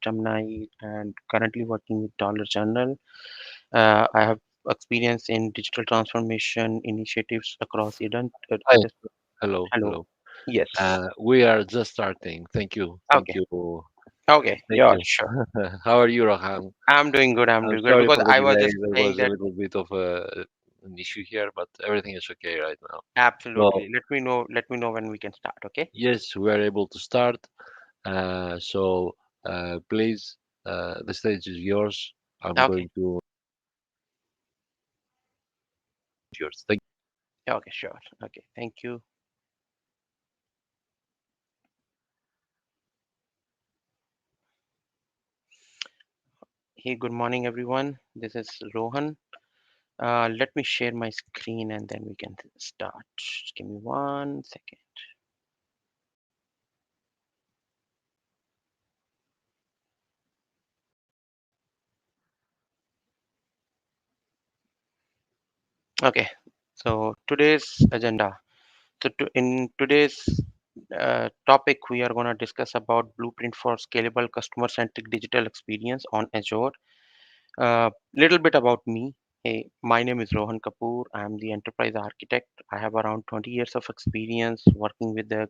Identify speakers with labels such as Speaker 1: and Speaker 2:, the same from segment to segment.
Speaker 1: Capgemini, and currently working with Dollar General. I have experience in digital transformation initiatives across
Speaker 2: Hi,
Speaker 1: industry.
Speaker 2: hello,
Speaker 1: Hello.
Speaker 2: hello.
Speaker 1: Yes.
Speaker 2: We are just starting. Thank
Speaker 1: Okay.
Speaker 2: you,
Speaker 1: Okay.
Speaker 2: thank
Speaker 1: Yeah,
Speaker 2: you.
Speaker 1: sure.
Speaker 2: How are you, Raham?
Speaker 1: I'm doing good. I'm
Speaker 2: I'm
Speaker 1: doing good
Speaker 2: sorry
Speaker 1: because
Speaker 2: for the
Speaker 1: I was
Speaker 2: delay.
Speaker 1: just
Speaker 2: There
Speaker 1: saying
Speaker 2: was a
Speaker 1: that
Speaker 2: little bit of an issue here, but everything is okay right now. So,
Speaker 1: absolutely. Let me know when we can start. Okay.
Speaker 2: yes, we are able to start. So, please, the stage is yours. I'm
Speaker 1: Okay.
Speaker 2: going to yours. Thank
Speaker 1: Okay. Sure. Okay. Thank you. Hey, good morning, everyone. This is Rohan. Let me share my screen and then we can start. Just give me 1 second. Okay, so today's agenda. In today's topic, we are going to discuss about blueprint for scalable customer-centric digital experience on Azure. Little bit about me. Hey, my name is Rohan Kapoor. I am the enterprise architect. I have around 20 years of experience working with the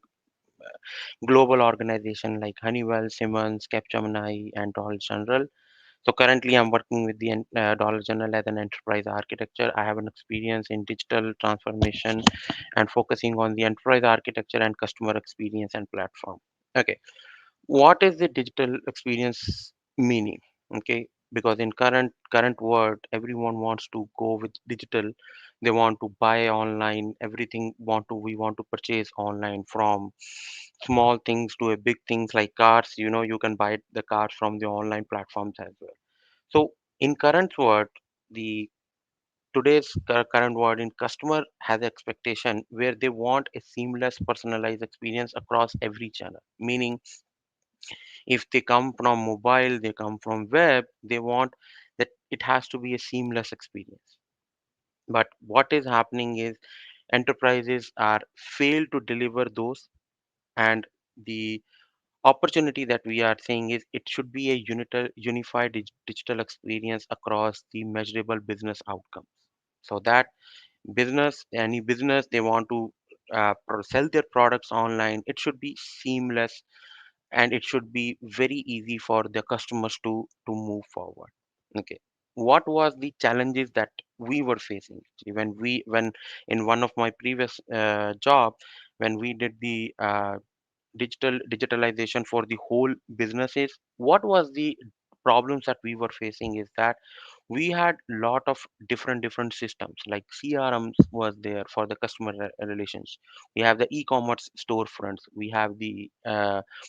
Speaker 1: global organization like Honeywell, Siemens, Capgemini, and Dollar General. So currently, I'm working with the Dollar General as an enterprise architecture. I have an experience in digital transformation and focusing on the enterprise architecture and customer experience and platform. Okay, what is the digital experience meaning? Okay, because in current world, everyone wants to go with digital. They want to buy online. Everything we want to purchase online, from small things to a big things like cars. You can buy the cars from the online platforms as well. So in current world, the today's current world in customer has expectation where they want a seamless personalized experience across every channel. Meaning, if they come from mobile, they come from web, they want that it has to be a seamless experience. But what is happening is enterprises are fail to deliver those, and the opportunity that we are seeing is it should be a unified digital experience across the measurable business outcomes, so that any business they want to sell their products online, it should be seamless and it should be very easy for the customers to move forward. Okay, what was the challenges that we were facing when in one of my previous job, when we did the digitalization for the whole businesses, what was the problems that we were facing is that we had lot of different systems like CRMs was there for the customer relations. We have the e-commerce storefronts, we have the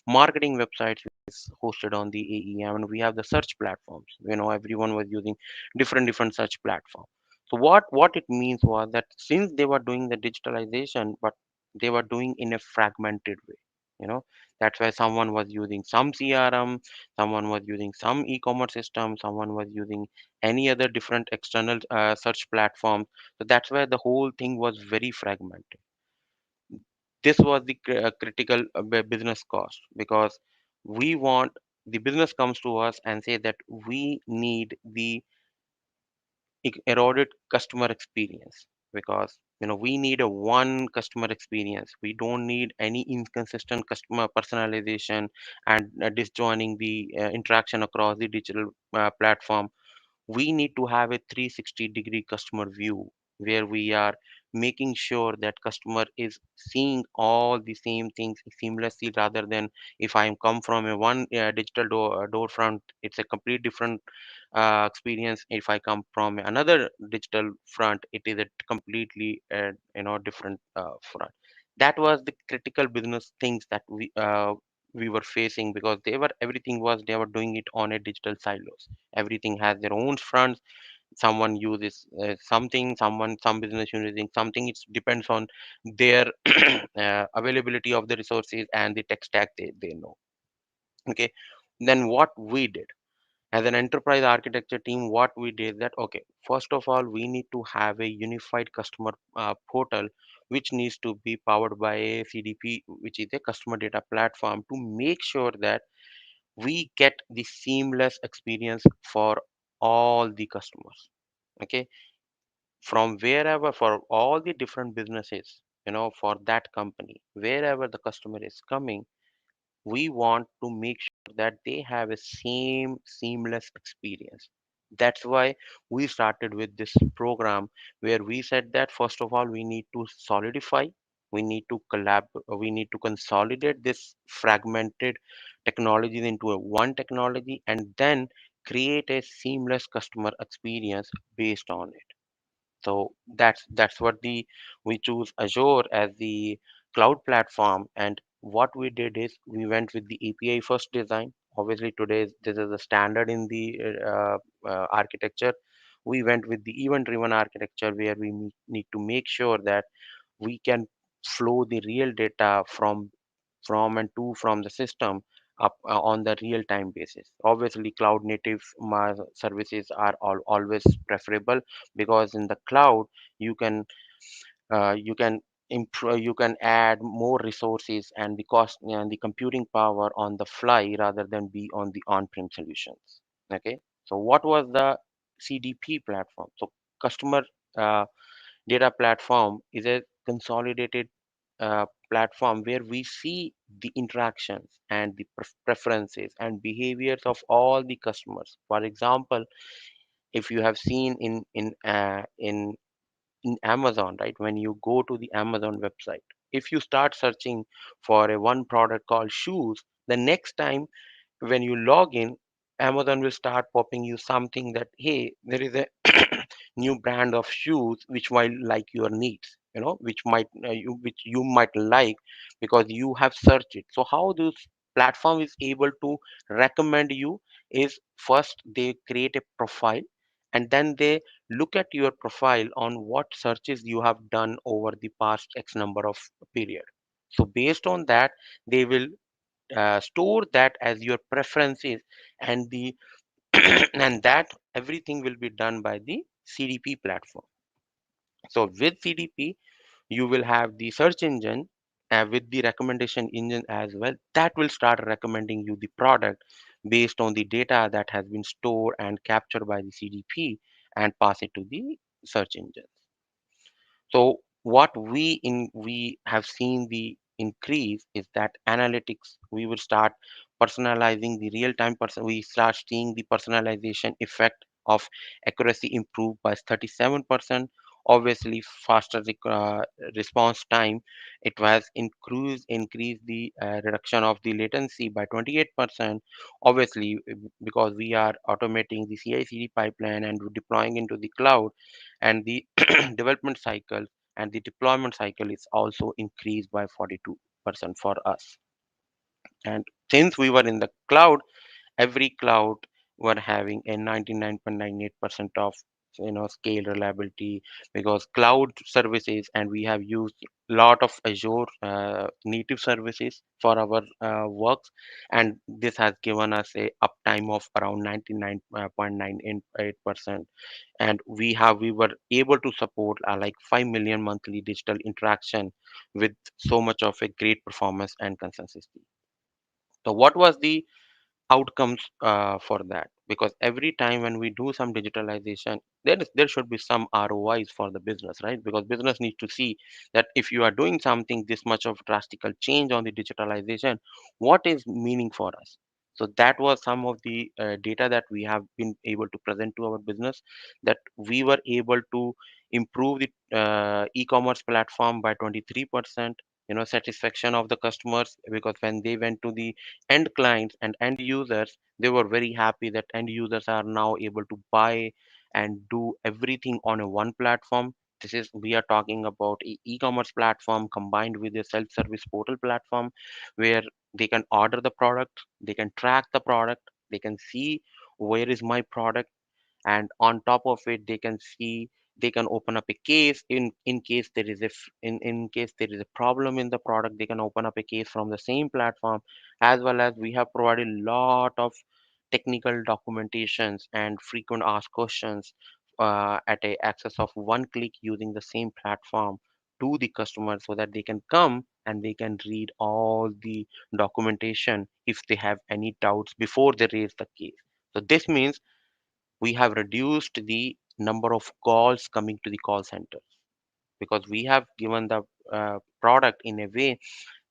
Speaker 1: marketing websites which is hosted on the AEM, and we have the search platforms. Everyone was using different search platform. So what it means was that since they were doing the digitalization, but they were doing in a fragmented way. you know that's why someone was using some CRM, someone was using some e-commerce system, someone was using any other different external search platform. So that's where the whole thing was very fragmented. This was the critical business cost, because we want the business comes to us and say that we need the eroded customer experience, because we need a one customer experience. We don't need any inconsistent customer personalization and disjoining the interaction across the digital platform. We need to have a 360-degree customer view where we are making sure that customer is seeing all the same things seamlessly, rather than if I come from a one digital door front, it's a complete different experience. If I come from another digital front, it is a completely different front. That was the critical business things that we were facing, because they were doing it on a digital silos. Everything has their own fronts. Someone uses something, some business using something. It depends on their availability of the resources and the tech stack they know. Okay, then what we did as an enterprise architecture team, what we did that, okay, first of all, we need to have a unified customer portal, which needs to be powered by a CDP, which is a customer data platform, to make sure that we get the seamless experience for all the customers. Okay, from wherever, for all the different businesses, for that company, wherever the customer is coming, we want to make sure that they have a same seamless experience. That's why we started with this program, where we said that first of all we need to solidify, we need to we need to consolidate this fragmented technologies into a one technology, and then create a seamless customer experience based on it. So that's what the we choose Azure as the cloud platform. And what we did is we went with the API first design. Obviously, today this is a standard in the architecture. We went with the event-driven architecture, where we need to make sure that we can flow the real data from and to from the system up on the real time basis. Obviously, cloud native services are always preferable, because in the cloud you can improve, you can add more resources and the cost and the computing power on the fly, rather than be on the on-prem solutions. Okay, so what was the CDP platform? So customer uh, data platform is a consolidated platform where we see the interactions and the preferences and behaviors of all the customers. For example, if you have seen in Amazon, right? When you go to the Amazon website, if you start searching for a one product called shoes, the next time when you log in, Amazon will start popping you something that, hey, there is a new brand of shoes which might like your needs, which you might like, because you have searched it. So how this platform is able to recommend you is, first they create a profile, and then they look at your profile on what searches you have done over the past X number of period. So based on that, they will store that as your preferences, and the and that everything will be done by the CDP platform. So with CDP, you will have the search engine with the recommendation engine as well, that will start recommending you the product based on the data that has been stored and captured by the CDP, and pass it to the search engine. So what we have seen the increase is that analytics, we will start personalizing the real time person. We start seeing the personalization effect of accuracy improved by 37%. Obviously, faster response time. It was increased the reduction of the latency by 28%. Obviously, because we are automating the CI/CD pipeline and deploying into the cloud, and the development cycle and the deployment cycle is also increased by 42% for us. And since we were in the cloud, every cloud were having a 99.98% of scale reliability, because cloud services, and we have used lot of Azure native services for our works, and this has given us a uptime of around 99.98%. And we were able to support like 5 million monthly digital interaction with so much of a great performance and consistency. So what was the outcomes for that? Because every time when we do some digitalization, there should be some ROIs for the business, right? Because business needs to see that if you are doing something this much of drastical change on the digitalization, what is meaning for us? So that was some of the data that we have been able to present to our business, that we were able to improve the e-commerce platform by 23%. Satisfaction of the customers, because when they went to the end clients and end users, they were very happy that end users are now able to buy and do everything on a one platform. This is, we are talking about e-commerce platform combined with a self-service portal platform, where they can order the product, they can track the product, they can see where is my product, and on top of it they can see, they can open up a case in case there is a in case there is a problem in the product, they can open up a case from the same platform. As well as we have provided a lot of technical documentations and frequent asked questions at a access of one click, using the same platform to the customer, so that they can come and they can read all the documentation if they have any doubts before they raise the case. So this means we have reduced the number of calls coming to the call center, because we have given the product in a way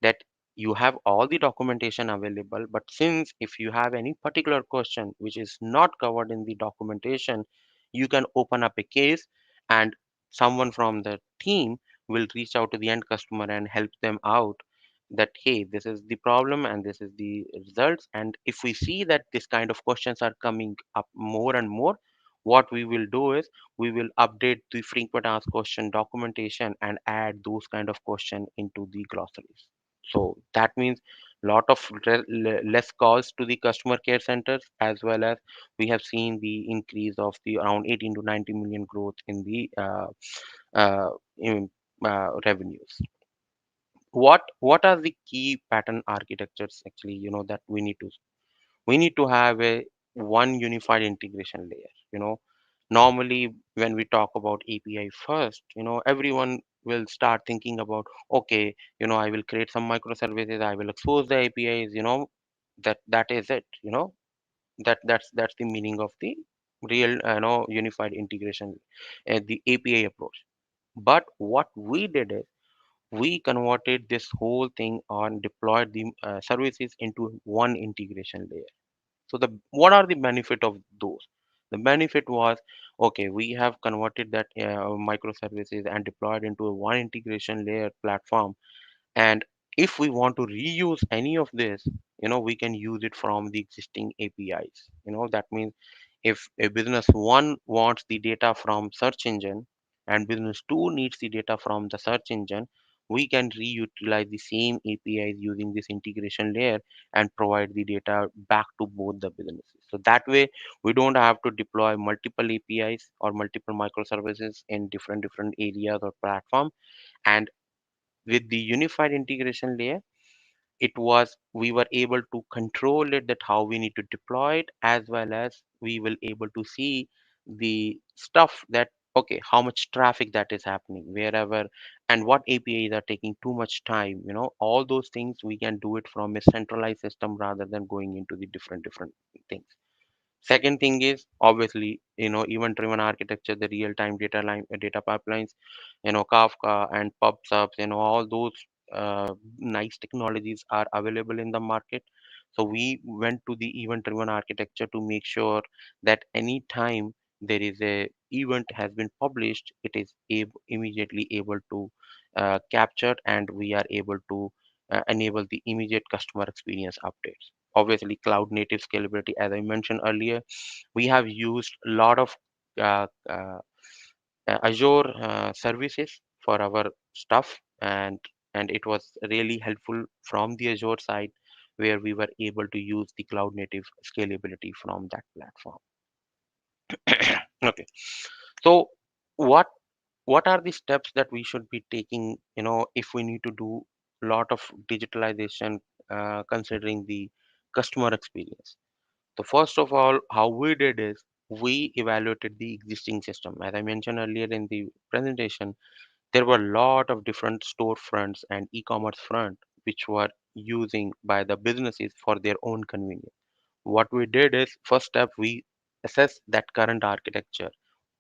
Speaker 1: that you have all the documentation available. But since if you have any particular question which is not covered in the documentation, you can open up a case, and someone from the team will reach out to the end customer and help them out, that hey, this is the problem and this is the results. And if we see that this kind of questions are coming up more and more, what we will do is we will update the frequent asked question documentation and add those kind of question into the glossaries. So that means lot of less calls to the customer care centers, as well as we have seen the increase of the around 18 to 90 million growth in the uh, in, revenues. What are the key pattern architectures actually, that we need to have a one unified integration layer. Normally when we talk about API first, everyone will start thinking about, okay, I will create some microservices, I will expose the APIs, that is it, that's the meaning of the real unified integration, the API approach. But what we did is we converted this whole thing on deployed the services into one integration layer. So what are the benefit of those? The benefit was, okay, we have converted that microservices and deployed into a one integration layer platform. And if we want to reuse any of this, we can use it from the existing APIs. That means if a business one wants the data from search engine and business two needs the data from the search engine, we can reutilize the same APIs using this integration layer and provide the data back to both the businesses. So that way, we don't have to deploy multiple APIs or multiple microservices in different areas or platform. And with the unified integration layer, it was we were able to control it, that how we need to deploy it, as well as we will able to see the stuff that, okay, how much traffic that is happening wherever, and what APIs are taking too much time. All those things we can do it from a centralized system rather than going into the different things. Second thing is obviously, event-driven architecture, the real-time data pipelines, Kafka and pub subs, all those nice technologies are available in the market. So we went to the event-driven architecture to make sure that any time there is a event has been published, it is immediately able to capture, and we are able to enable the immediate customer experience updates. Obviously, cloud native scalability, as I mentioned earlier, we have used a lot of uh, uh, Azure services for our stuff, and it was really helpful from the Azure side, where we were able to use the cloud native scalability from that platform. Okay, so what what are the steps that we should be taking, if we need to do a lot of digitalization, considering the customer experience? So first of all, how we did is we evaluated the existing system. As I mentioned earlier in the presentation, there were a lot of different storefronts and e-commerce front which were using by the businesses for their own convenience. What we did is first step, we assess that current architecture,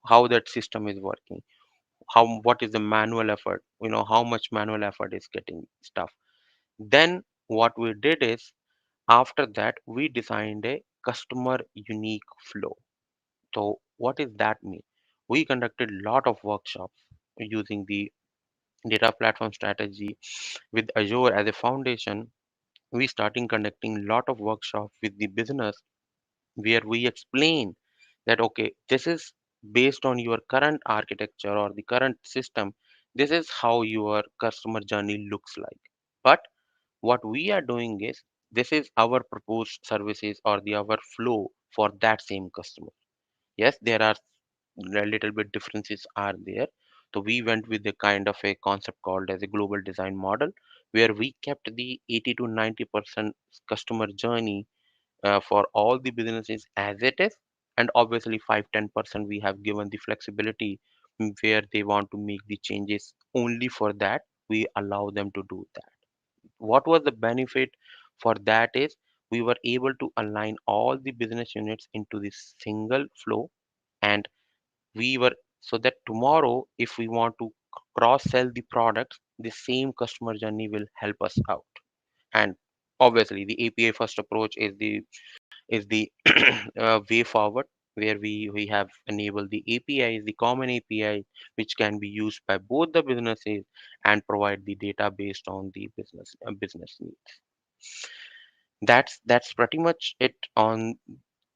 Speaker 1: how that system is working, what is the manual effort, how much manual effort is getting stuff. Then what we did is, after that, we designed a customer unique flow. So what does that mean? We conducted a lot of workshops using the data platform strategy with Azure as a foundation. We started conducting a lot of workshops with the business, where we explain that, okay, this is based on your current architecture or the current system, this is how your customer journey looks like. But what we are doing is, this is our proposed services or the our flow for that same customer. Yes, there are a little bit differences are there. So we went with the kind of a concept called as a global design model, where we kept the 80 to 90% customer journey for all the businesses as it is. And obviously 5-10% we have given the flexibility, where they want to make the changes only for that, we allow them to do that. What was the benefit for that is we were able to align all the business units into this single flow, and we were so that tomorrow if we want to cross sell the products, the same customer journey will help us out. And obviously the API first approach is the way forward, where we have enabled the APIs, the common API, which can be used by both the businesses and provide the data based on the business needs. That's pretty much it on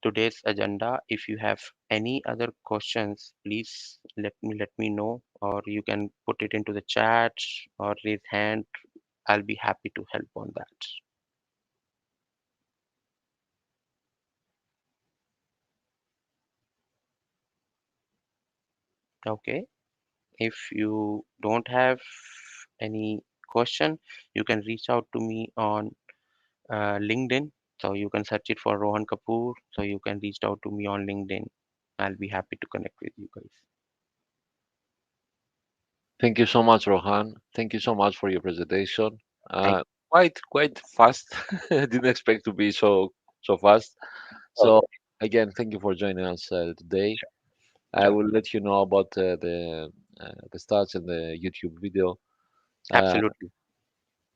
Speaker 1: today's agenda. If you have any other questions, please let me know, or you can put it into the chat or raise hand. I'll be happy to help on that. Okay. If you don't have any question, you can reach out to me on LinkedIn. So you can search it for Rohan Kapoor. So you can reach out to me on LinkedIn. I'll be happy to connect with you guys.
Speaker 2: Thank you so much, Rohan. Thank you so much for your presentation.
Speaker 1: Thank.
Speaker 2: Quite fast. Didn't expect to be so fast. So
Speaker 1: Okay.
Speaker 2: again, thank you for joining us today.
Speaker 1: Sure.
Speaker 2: I
Speaker 1: Sure.
Speaker 2: will let you know about the stats and the YouTube video. Uh,
Speaker 1: Absolutely.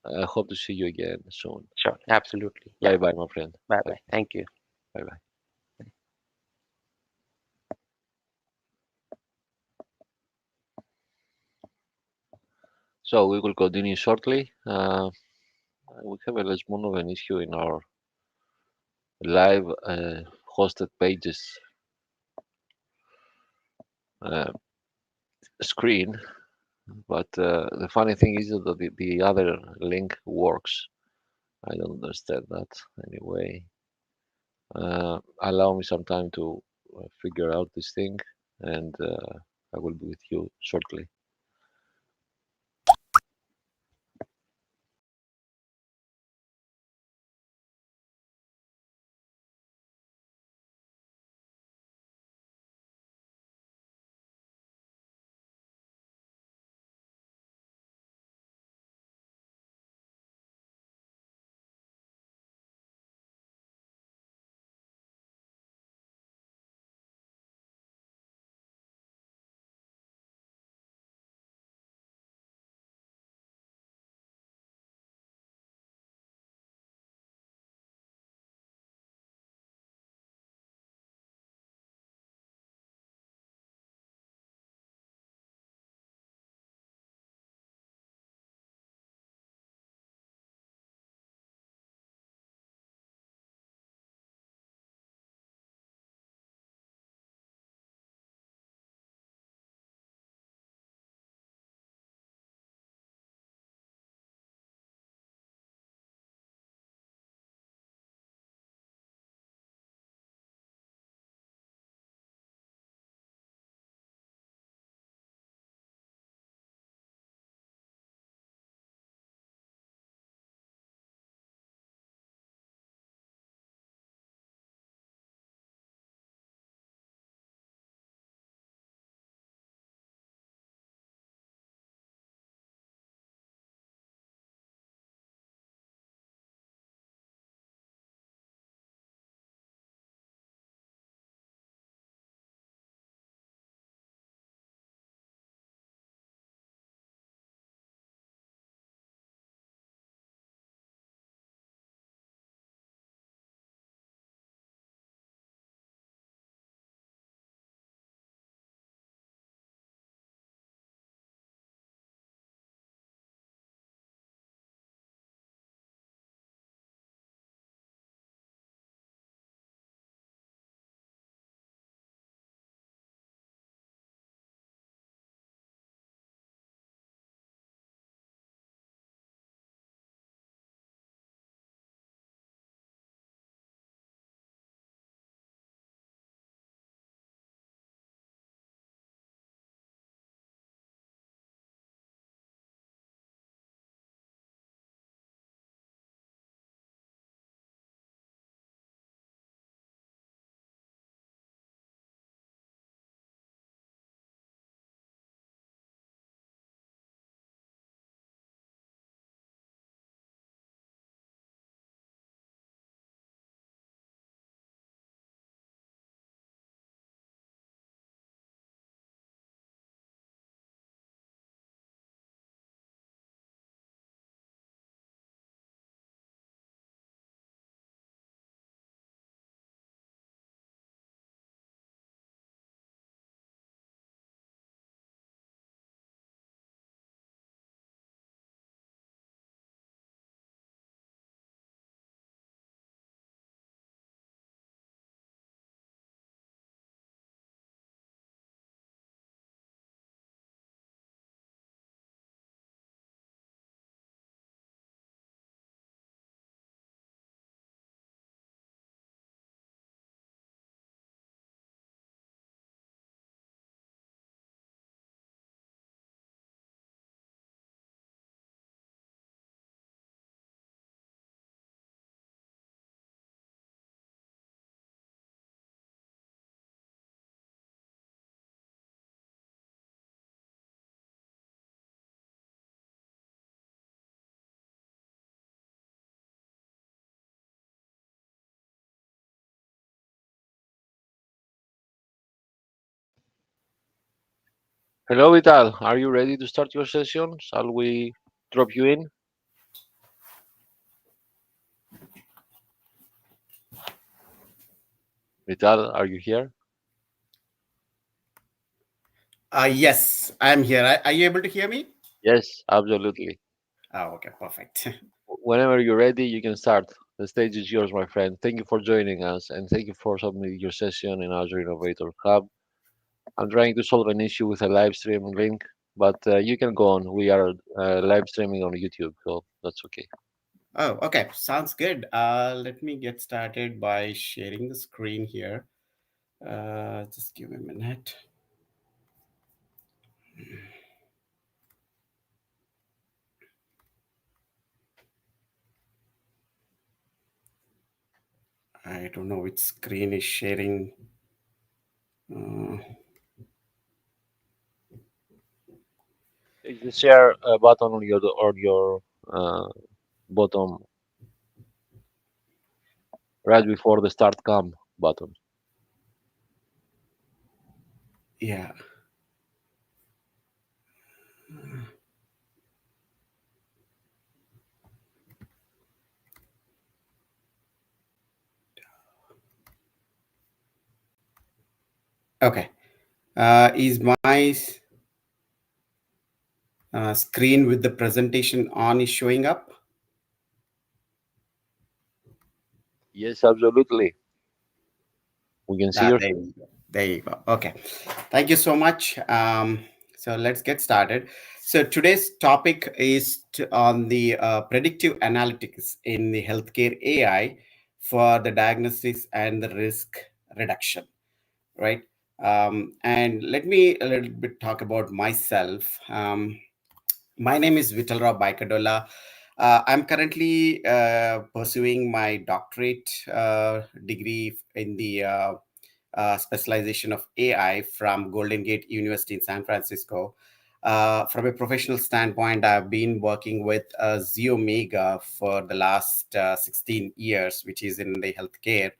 Speaker 2: I hope to see you again soon.
Speaker 1: Sure. Absolutely. Yeah.
Speaker 2: Bye bye, my friend.
Speaker 1: Bye
Speaker 2: Bye
Speaker 1: bye. Thank you.
Speaker 2: bye. Bye. So we will continue shortly. We have a small of an issue in our live hosted pages uh, screen, but the funny thing is that the other link works. I don't understand that. Anyway, allow me some time to figure out this thing, and I will be with you shortly. Hello, Vital. Are you ready to start your session? Shall we drop you in? Vital, are you here?
Speaker 3: Yes, I'm here. Are you able to hear me?
Speaker 2: Yes, absolutely.
Speaker 3: Oh, okay, perfect.
Speaker 2: Whenever you're ready, you can start. The stage is yours, my friend. Thank you for joining us and thank you for submitting your session in Azure Innovators Hub. I'm trying to solve an issue with a live stream link, but you can go on. We are live streaming on YouTube, so that's okay.
Speaker 3: Oh, okay, sounds good. Let me get started by sharing the screen here. Just give me a minute. I don't know which screen is sharing. Uh,
Speaker 2: It's the share button on your uh, bottom right before the start come button.
Speaker 3: yeah. Okay. Is my screen with the presentation on is showing up?
Speaker 2: Yes, absolutely. We can see your
Speaker 3: There
Speaker 2: screen.
Speaker 3: you go. There you go. Okay. Thank you so much. So let's get started. So today's topic is on the predictive analytics in the healthcare AI for the diagnosis and the risk reduction, right? And let me a little bit talk about myself. My name is Vitalrao Baikadola. I'm currently pursuing my doctorate degree in the specialization of AI from Golden Gate University in San Francisco. From a professional standpoint, I've been working with Zeomega for the last 16 years, which is in the healthcare.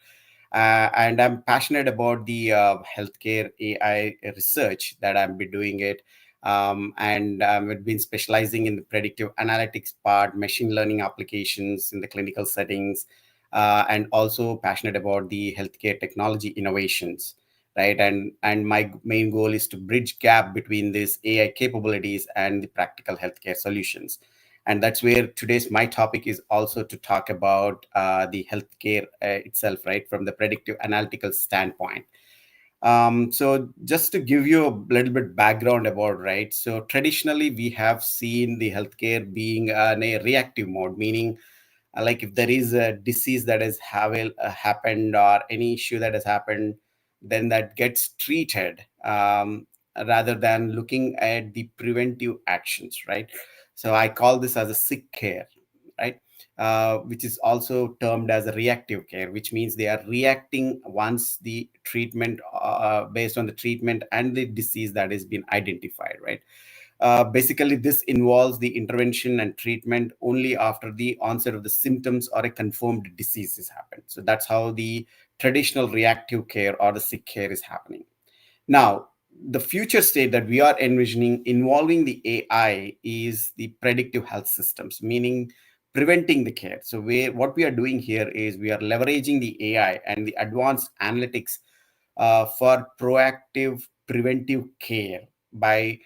Speaker 3: And I'm passionate about the healthcare AI research that I've been doing it. And I've been specializing in the predictive analytics part, machine learning applications in the clinical settings, and also passionate about the healthcare technology innovations, right? And my main goal is to bridge gap between these AI capabilities and the practical healthcare solutions. And that's where today's my topic is also to talk about the healthcare itself, right, from the predictive analytical standpoint. So just to give you a little bit background about, right, so traditionally we have seen the healthcare being in a reactive mode, meaning like if there is a disease that has happened or any issue that has happened, then that gets treated, rather than looking at the preventive actions, right? So I call this as a sick care, right? Which is also termed as a reactive care, which means they are reacting once the treatment, based on the treatment and the disease that has been identified, right? Basically, this involves the intervention and treatment only after the onset of the symptoms or a confirmed disease has happened. So that's how the traditional reactive care or the sick care is happening. Now, the future state that we are envisioning involving the AI is the predictive health systems, meaning preventing the care. So, what we are doing here is we are leveraging the AI and the advanced analytics for proactive preventive care by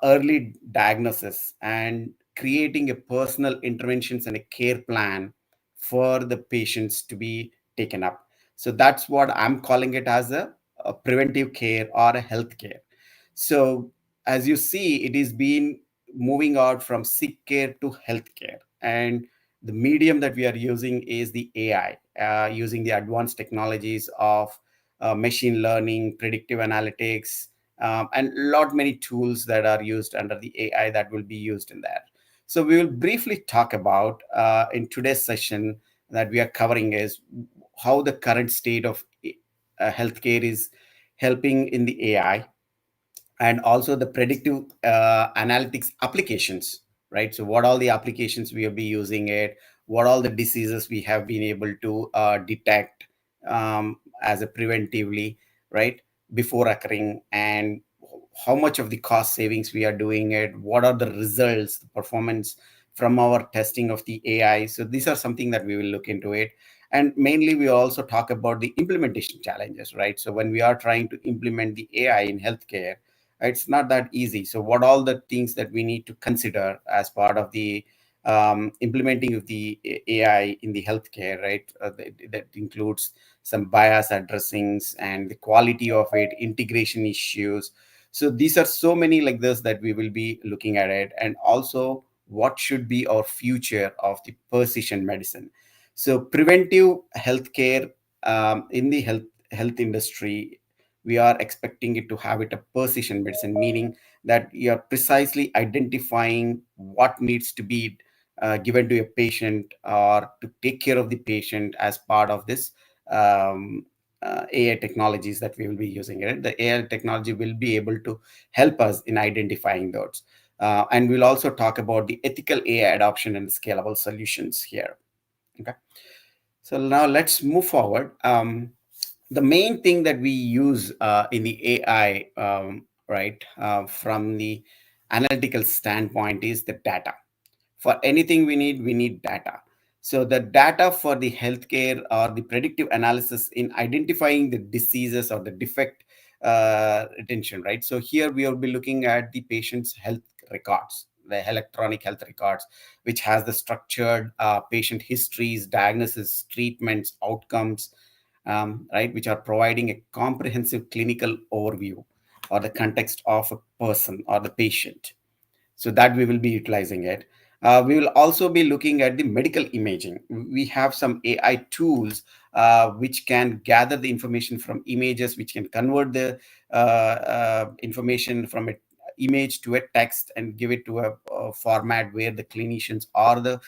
Speaker 3: early diagnosis and creating a personal interventions and a care plan for the patients to be taken up. So that's what I'm calling it as a preventive care or a health care. So as you see, it is being moving out from sick care to health care, and the medium that we are using is the AI, using the advanced technologies of machine learning, predictive analytics, and lot many tools that are used under the AI that will be used in that. So we will briefly talk about in today's session that we are covering is how the current state of healthcare is helping in the AI, and also the predictive analytics applications, right? So what all the applications we will be using it, what all the diseases we have been able to detect as a preventively, right, before occurring, and how much of the cost savings we are doing it, what are the results, the performance from our testing of the AI. So these are something that we will look into it. And mainly we also talk about the implementation challenges, right? So when we are trying to implement the AI in healthcare, it's not that easy. So what all the things that we need to consider as part of the implementing of the AI in the healthcare, right? That includes some bias addressings and the quality of it, integration issues. So these are so many like this that we will be looking at it, and also what should be our future of the precision medicine. So preventive healthcare, in the health industry, we are expecting it to have it a precision medicine, meaning that you are precisely identifying what needs to be given to a patient or to take care of the patient as part of this um, AI technologies that we will be using. It. The AI technology will be able to help us in identifying those. And we'll also talk about the ethical AI adoption and scalable solutions here. Okay. So now let's move forward. The main thing that we use in the AI, right, from the analytical standpoint is the data. For anything we need data. So the data for the healthcare or the predictive analysis in identifying the diseases or the defect retention, right? So here we will be looking at the patient's health records, the electronic health records, which has the structured patient histories, diagnosis, treatments, outcomes, right, which are providing a comprehensive clinical overview or the context of a person or the patient. So that we will be utilizing it. We will also be looking at the medical imaging. We have some AI tools which can gather the information from images, which can convert the information from a image to a text and give it to a format where the clinicians or the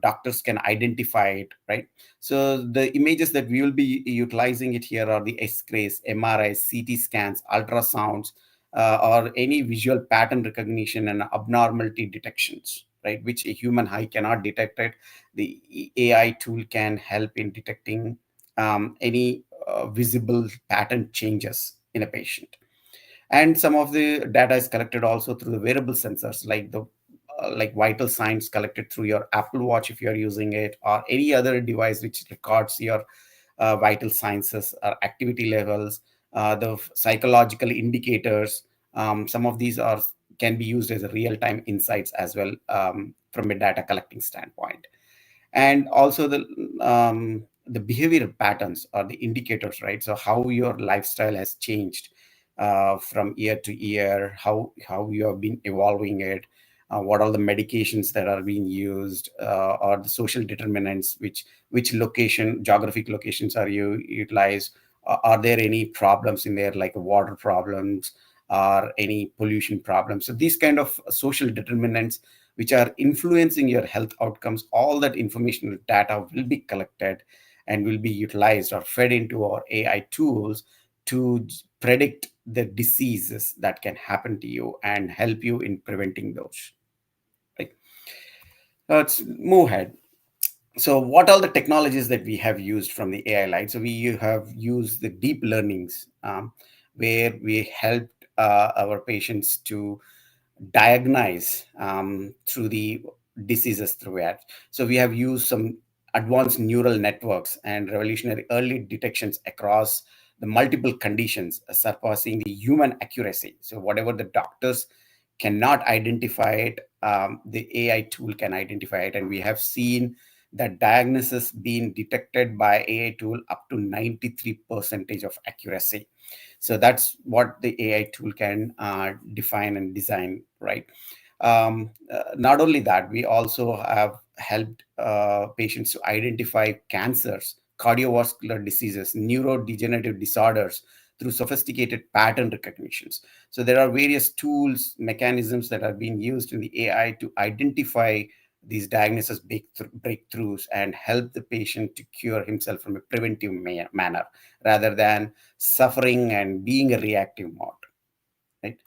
Speaker 3: doctors can identify it, right? So the images that we will be utilizing it here are the X-rays, MRIs, CT scans, ultrasounds, or any visual pattern recognition and abnormality detections, right? Which a human eye cannot detect it. The AI tool can help in detecting any visible pattern changes in a patient. And some of the data is collected also through the wearable sensors, like the like vital signs collected through your Apple Watch if you are using it, or any other device which records your vital sciences or activity levels, the psychological indicators. Some of these are can be used as a real-time insights as well, from a data collecting standpoint. And also the behavioral patterns or the indicators, right? So how your lifestyle has changed from year to year, how you have been evolving it, what are the medications that are being used, or the social determinants, which location, geographic locations are you utilized. Are there any problems in there, like water problems or any pollution problems? So these kind of social determinants which are influencing your health outcomes, all that information data will be collected and will be utilized or fed into our AI tools to predict the diseases that can happen to you and help you in preventing those. Right. Let's move ahead. So what are the technologies that we have used from the AI line? So we have used the deep learnings, where we helped our patients to diagnose through the diseases through it. So we have used some advanced neural networks and revolutionary early detections across the multiple conditions, surpassing the human accuracy. So whatever the doctors cannot identify it, the AI tool can identify it, and we have seen that diagnosis being detected by AI tool up to 93% of accuracy. So that's what the AI tool can define and design, right? Not only that, we also have helped patients to identify cancers, cardiovascular diseases, neurodegenerative disorders through sophisticated pattern recognitions. So there are various tools, mechanisms that are being used in the AI to identify these diagnosis breakthroughs and help the patient to cure himself from a preventive manner rather than suffering and being a reactive mode, right?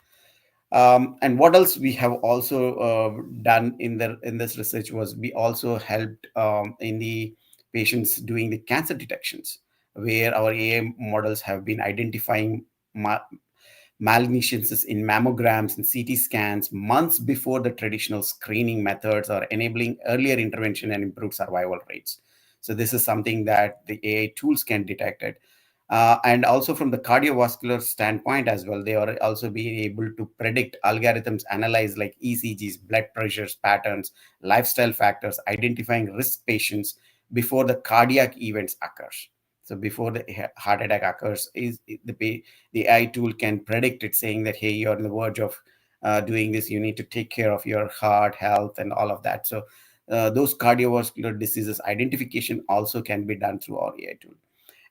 Speaker 3: And what else we have also done in this research was we also helped in the patients doing the cancer detections, where our AI models have been identifying malnutritions in mammograms and CT scans months before the traditional screening methods, are enabling earlier intervention and improved survival rates. So this is something that the AI tools can detect it. And also from the cardiovascular standpoint as well, they are also being able to predict. Algorithms analyze like ECGs, blood pressures patterns, lifestyle factors, identifying risk patients before the cardiac events occurs. So before the heart attack occurs, is the AI tool can predict it, saying that hey, you're on the verge of doing this. You need to take care of your heart health and all of that. So those cardiovascular diseases identification also can be done through our AI tool.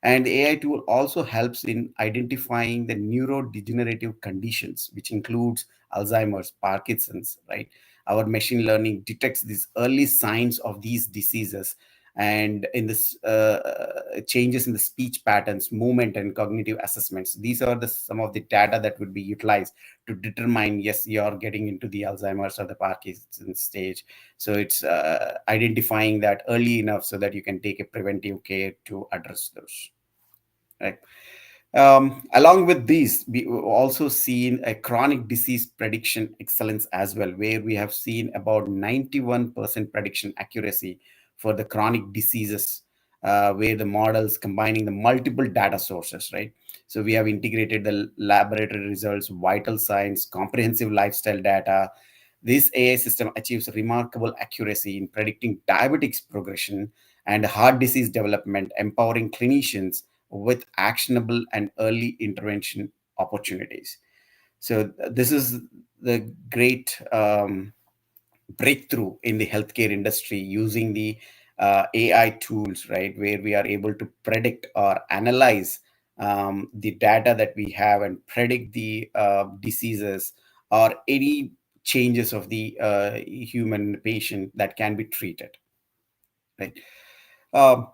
Speaker 3: And the AI tool also helps in identifying the neurodegenerative conditions, which includes Alzheimer's, Parkinson's, right? Our machine learning detects these early signs of these diseases, and in this changes in the speech patterns, movement, and cognitive assessments. These are the some of the data that would be utilized to determine, yes, you're getting into the Alzheimer's or the Parkinson's stage. So it's identifying that early enough so that you can take a preventive care to address those. Right. Along with these, we also seen a chronic disease prediction excellence as well, where we have seen about 91% prediction accuracy for the chronic diseases, where the models combining the multiple data sources, right? So we have integrated the laboratory results, vital signs, comprehensive lifestyle data. This AI system achieves remarkable accuracy in predicting diabetics progression and heart disease development, empowering clinicians with actionable and early intervention opportunities. So this is the great breakthrough in the healthcare industry using the AI tools, right, where we are able to predict or analyze the data that we have and predict the diseases or any changes of the human patient that can be treated, right? Um,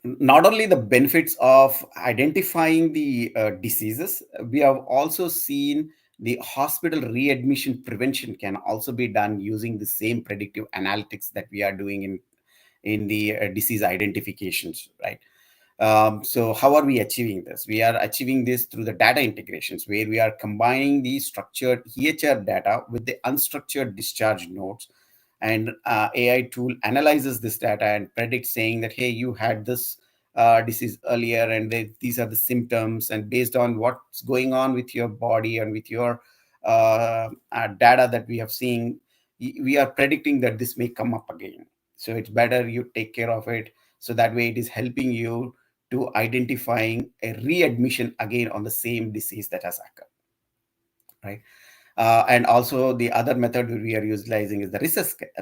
Speaker 3: Not only the benefits of identifying the diseases, we have also seen the hospital readmission prevention can also be done using the same predictive analytics that we are doing in the disease identifications, right? So how are we achieving this? We are achieving this through the data integrations, where we are combining the structured EHR data with the unstructured discharge notes, and AI tool analyzes this data and predicts, saying that hey, you had this disease earlier, and these are the symptoms, and based on what's going on with your body and with your data that we have seen, we are predicting that this may come up again. So it's better you take care of it, so that way it is helping you to identifying a readmission again on the same disease that has occurred, right? And also the other method we are utilizing is the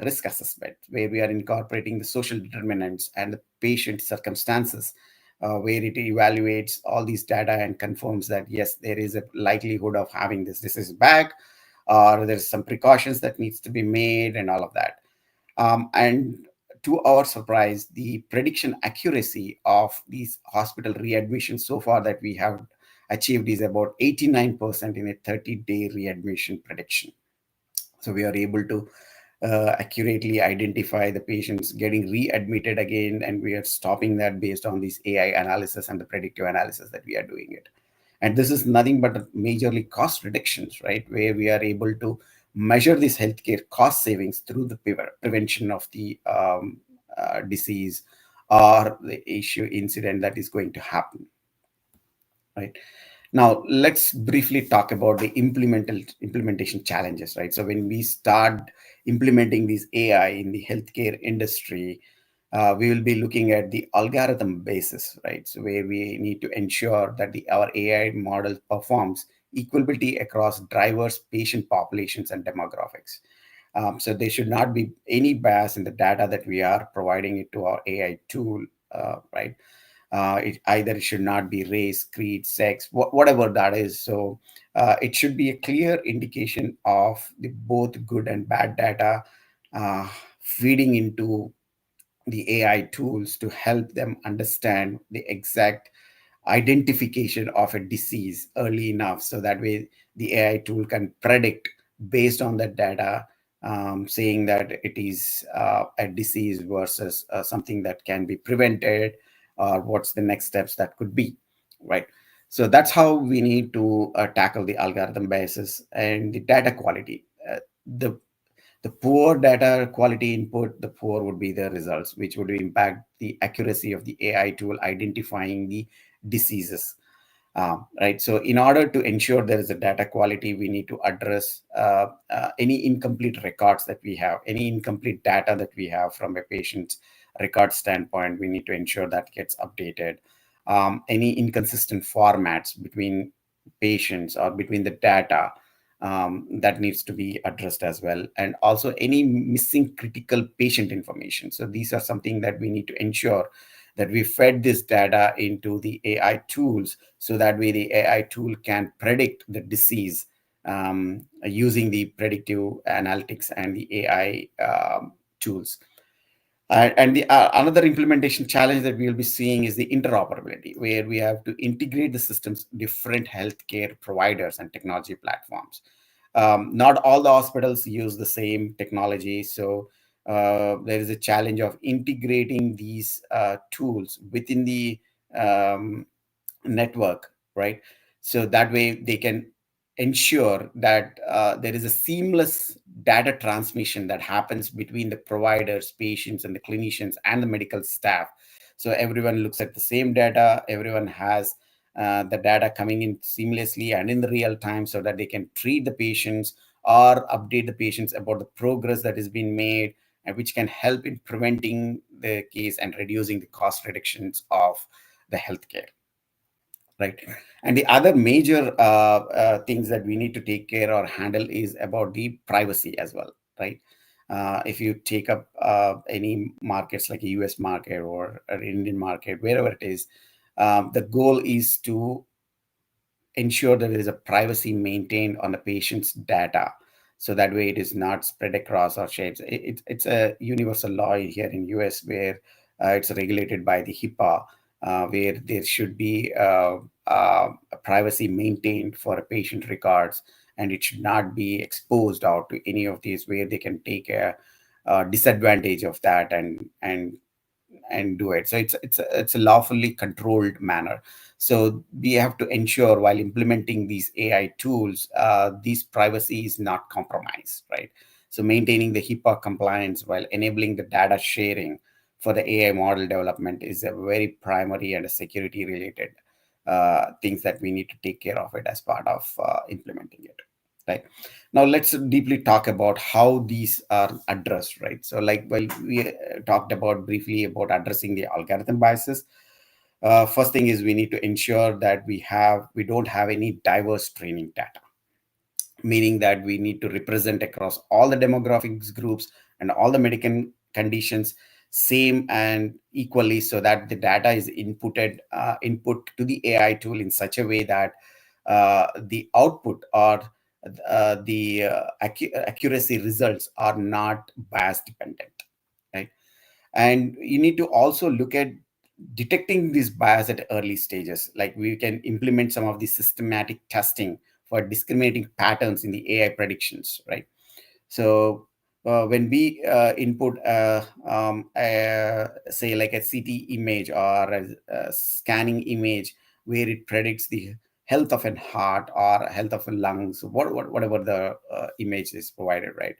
Speaker 3: risk assessment, where we are incorporating the social determinants and the patient circumstances, where it evaluates all these data and confirms that yes, there is a likelihood of having this disease back, or there's some precautions that needs to be made and all of that. And to our surprise, the prediction accuracy of these hospital readmissions so far that we have achieved is about 89% in a 30-day readmission prediction. So we are able to accurately identify the patients getting readmitted again, and we are stopping that based on this AI analysis and the predictive analysis that we are doing it. And this is nothing but majorly cost reductions, right? Where we are able to measure this healthcare cost savings through the prevention of the disease or the issue incident that is going to happen, right? Now, let's briefly talk about the implementation challenges, right? So when we start implementing this AI in the healthcare industry, we will be looking at the algorithm basis, right? So where we need to ensure that our AI model performs equability across drivers, patient populations, and demographics. So there should not be any bias in the data that we are providing it to our AI tool, right? It should not be race, creed, sex, whatever that is. So it should be a clear indication of the both good and bad data, uh, feeding into the AI tools to help them understand the exact identification of a disease early enough, so that way the AI tool can predict based on that data, saying that it is a disease versus something that can be prevented, or what's the next steps that could be, right? So that's how we need to tackle the algorithm biases and the data quality. The the poor data quality input, the poor would be the results, which would impact the accuracy of the AI tool identifying the diseases. Right. So, in order to ensure there is a data quality, we need to address any incomplete records that we have, any incomplete data that we have from a patient's record standpoint. We need to ensure that gets updated. Any inconsistent formats between patients or between the data, that needs to be addressed as well, and also any missing critical patient information. So these are something that we need to ensure that we fed this data into the AI tools, so that way the AI tool can predict the disease, using the predictive analytics and the AI tools. And the another implementation challenge that we will be seeing is the interoperability, where we have to integrate the systems, different healthcare providers and technology platforms. Not all the hospitals use the same technology, so there is a challenge of integrating these tools within the um, network, right? So that way they can ensure that there is a seamless data transmission that happens between the providers, patients, and the clinicians and the medical staff. So everyone looks at the same data, everyone has the data coming in seamlessly and in the real time, so that they can treat the patients or update the patients about the progress that is being made, and which can help in preventing the case and reducing the cost reductions of the healthcare, right? And the other major things that we need to take care or handle is about the privacy as well, right? If you take up any markets like a US market or an Indian market, wherever it is, the goal is to ensure that there is a privacy maintained on the patient's data, so that way it is not spread across or shapes. It's a universal law here in US, where it's regulated by the HIPAA, where there should be a privacy maintained for a patient records, and it should not be exposed out to any of these, where they can take a disadvantage of that and do it. So it's a lawfully controlled manner. So we have to ensure while implementing these AI tools, these privacy is not compromised, right? So maintaining the HIPAA compliance while enabling the data sharing for the AI model development is a very primary and a security related things that we need to take care of it as part of implementing it, right? Now let's deeply talk about how these are addressed, right? So like, well, we talked about briefly about addressing the algorithm biases. First thing is we need to ensure that we don't have any diverse training data, meaning that we need to represent across all the demographics groups and all the medical conditions same and equally, so that the data is input to the AI tool in such a way that the output or the accuracy results are not bias dependent, right? And you need to also look at detecting this bias at early stages. Like, we can implement some of the systematic testing for discriminating patterns in the AI predictions, right? So when we input say like a CT image or a scanning image, where it predicts the health of a heart or health of a lungs, whatever the image is provided, right?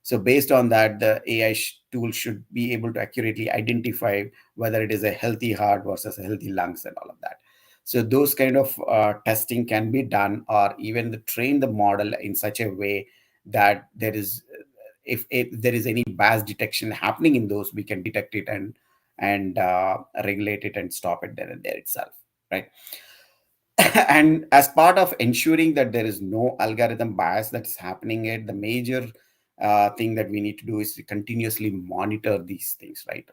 Speaker 3: So based on that, the AI tool should be able to accurately identify whether it is a healthy heart versus a healthy lungs and all of that. So those kind of testing can be done, or even train the model in such a way that there is, if there is any bias detection happening in those, we can detect it and regulate it and stop it there and there itself, right? And as part of ensuring that there is no algorithm bias that is happening at the major thing that we need to do is to continuously monitor these things, right?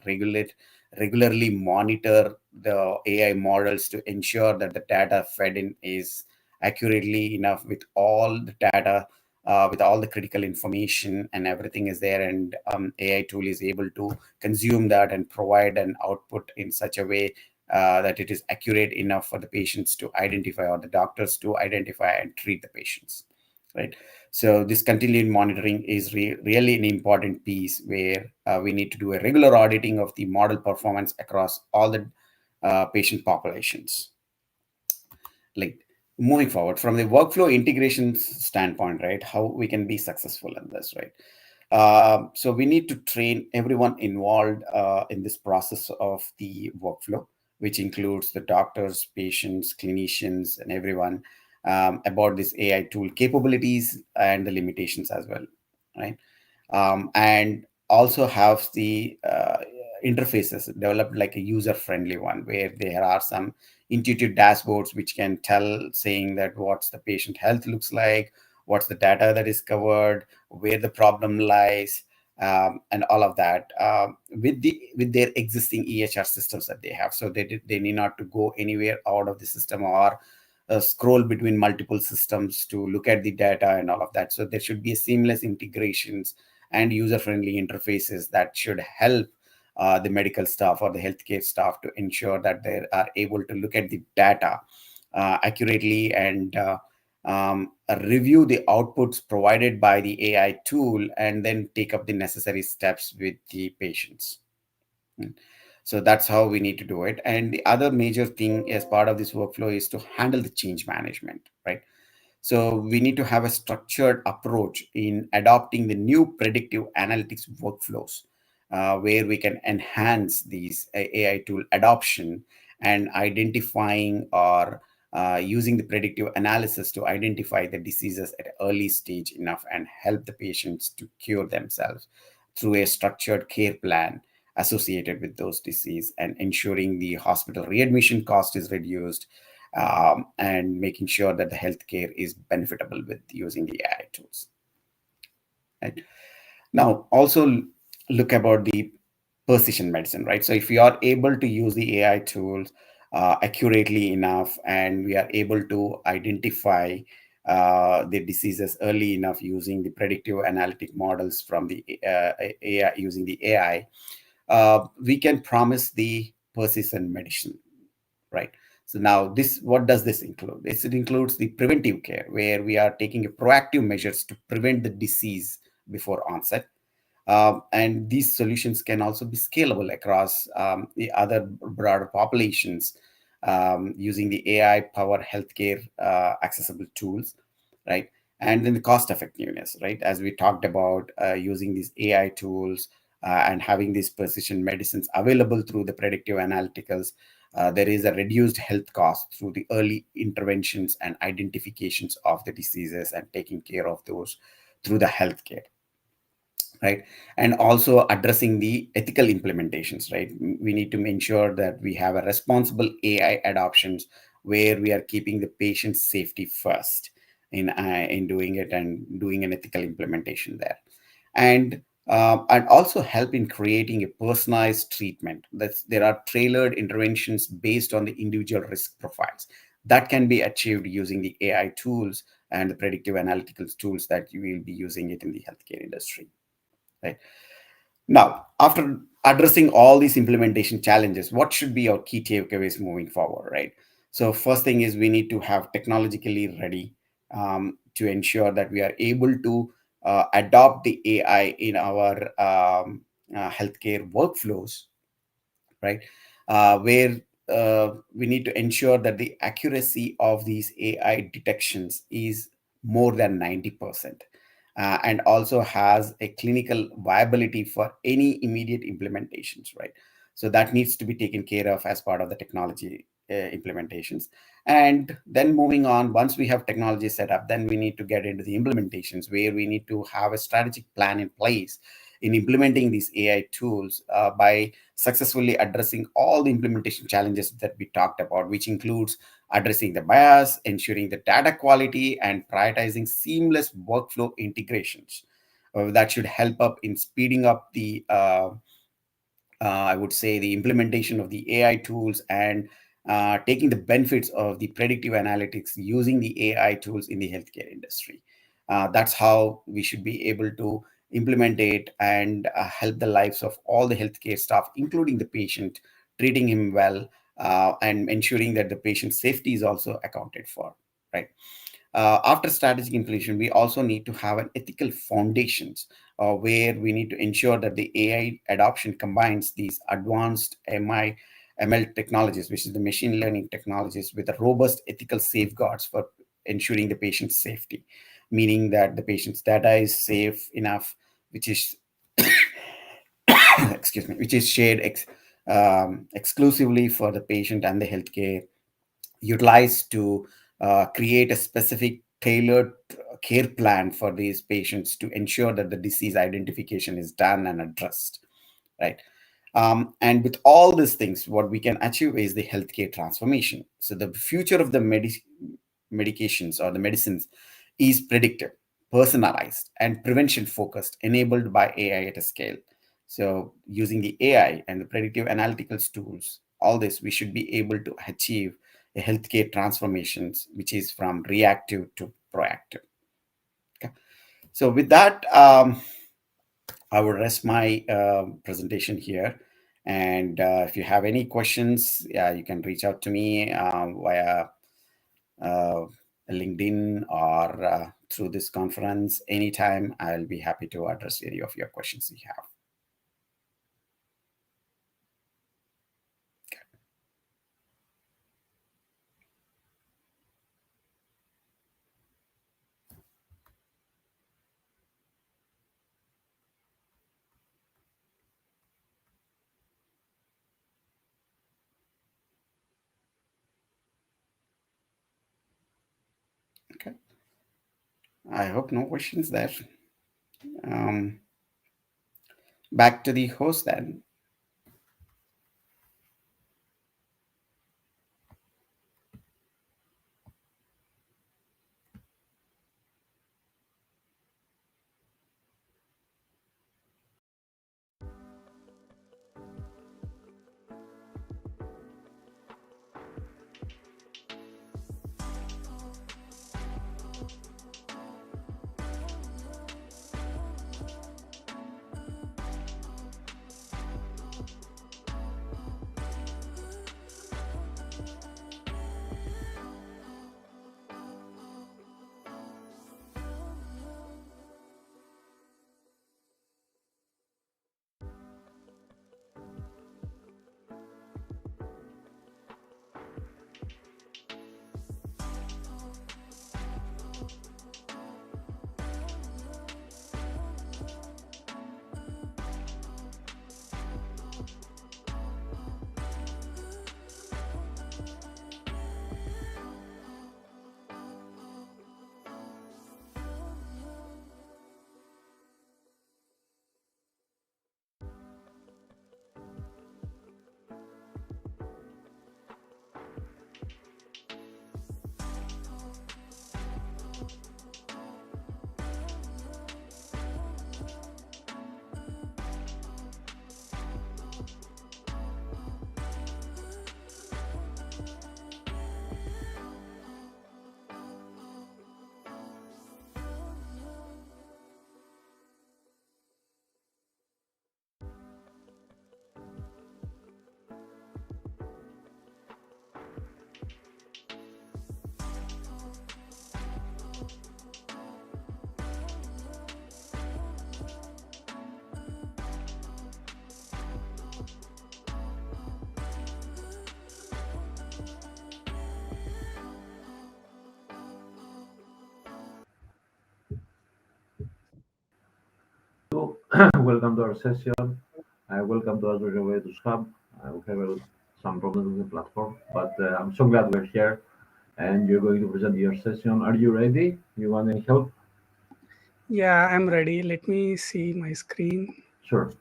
Speaker 3: Regularly monitor the AI models to ensure that the data fed in is accurately enough with all the data, with all the critical information and everything is there, and AI tool is able to consume that and provide an output in such a way that it is accurate enough for the patients to identify, or the doctors to identify and treat the patients, right? So this continued monitoring is really an important piece, where we need to do a regular auditing of the model performance across all the patient populations. Like moving forward from the workflow integration standpoint, right? How we can be successful in this, right? So we need to train everyone involved in this process of the workflow, which includes the doctors, patients, clinicians, and everyone about this AI tool capabilities and the limitations as well, right? And also have the interfaces developed like a user friendly one where there are some intuitive dashboards which can tell saying that what's the patient health looks like, what's the data that is covered, where the problem lies, and all of that with their existing EHR systems that they have. So they need not to go anywhere out of the system or scroll between multiple systems to look at the data and all of that. So there should be a seamless integrations and user-friendly interfaces that should help the medical staff or the healthcare staff to ensure that they are able to look at the data accurately and review the outputs provided by the AI tool and then take up the necessary steps with the patients. Mm. So that's how we need to do it. And the other major thing as part of this workflow is to handle the change management, right? So we need to have a structured approach in adopting the new predictive analytics workflows, where we can enhance these AI tool adoption and identifying or using the predictive analysis to identify the diseases at early stage enough and help the patients to cure themselves through a structured care plan associated with those disease and ensuring the hospital readmission cost is reduced, and making sure that the healthcare is benefitable with using the AI tools. Right? Now, also look about the precision medicine, right? So if we are able to use the AI tools accurately enough, and we are able to identify the diseases early enough using the predictive analytic models from the AI, using the AI, we can promise the precision medicine, right? So now this, what does this include? It includes the preventive care where we are taking a proactive measures to prevent the disease before onset. And these solutions can also be scalable across the other broader populations using the AI powered healthcare accessible tools, right? And then the cost effectiveness, right? As we talked about using these AI tools and having these precision medicines available through the predictive analyticals, there is a reduced health cost through the early interventions and identifications of the diseases and taking care of those through the healthcare, right? And also addressing the ethical implementations, right? We need to ensure that we have a responsible AI adoptions where we are keeping the patient safety first in doing it and doing an ethical implementation there. And also help in creating a personalized treatment. That's, there are tailored interventions based on the individual risk profiles that can be achieved using the AI tools and the predictive analytical tools that you will be using it in the healthcare industry, right? Now, after addressing all these implementation challenges, what should be our key takeaways moving forward, right? So, first thing is we need to have technologically ready to ensure that we are able to adopt the AI in our healthcare workflows, right? Where we need to ensure that the accuracy of these AI detections is more than 90%, and also has a clinical viability for any immediate implementations, right? So that needs to be taken care of as part of the technology implementations. And then moving on, once we have technology set up, then we need to get into the implementations where we need to have a strategic plan in place in implementing these AI tools by successfully addressing all the implementation challenges that we talked about, which includes addressing the bias, ensuring the data quality, and prioritizing seamless workflow integrations. That should help up in speeding up the I would say, the implementation of the AI tools and taking the benefits of the predictive analytics using the AI tools in the healthcare industry. That's how we should be able to implement it and help the lives of all the healthcare staff, including the patient, treating him well, and ensuring that the patient's safety is also accounted for, right? After strategic implementation, we also need to have an ethical foundations where we need to ensure that the AI adoption combines these advanced ML technologies, which is the machine learning technologies, with a robust ethical safeguards for ensuring the patient's safety, meaning that the patient's data is safe enough, which is excuse me, which is shared exclusively for the patient and the healthcare, utilized to create a specific tailored care plan for these patients to ensure that the disease identification is done and addressed, right? And with all these things, what we can achieve is the healthcare transformation. So the future of the medications or the medicines is predictive, personalized, and prevention focused, enabled by AI at a scale. So using the AI and the predictive analytical tools, all this, we should be able to achieve a healthcare transformations, which is from reactive to proactive. Okay. So with that, I will rest my presentation here. And if you have any questions, yeah, you can reach out to me via uh, LinkedIn or through this conference anytime. I'll be happy to address any of your questions you have. Okay. I hope no questions there. Um, Back to the host then.
Speaker 2: Welcome to our session. Welcome to Azure Innovators Hub. We have some problems with the platform, but I'm so glad we're here and you're going to present your session. Are you ready? You want any help?
Speaker 4: Yeah, I'm ready. Let me see my screen.
Speaker 2: Sure.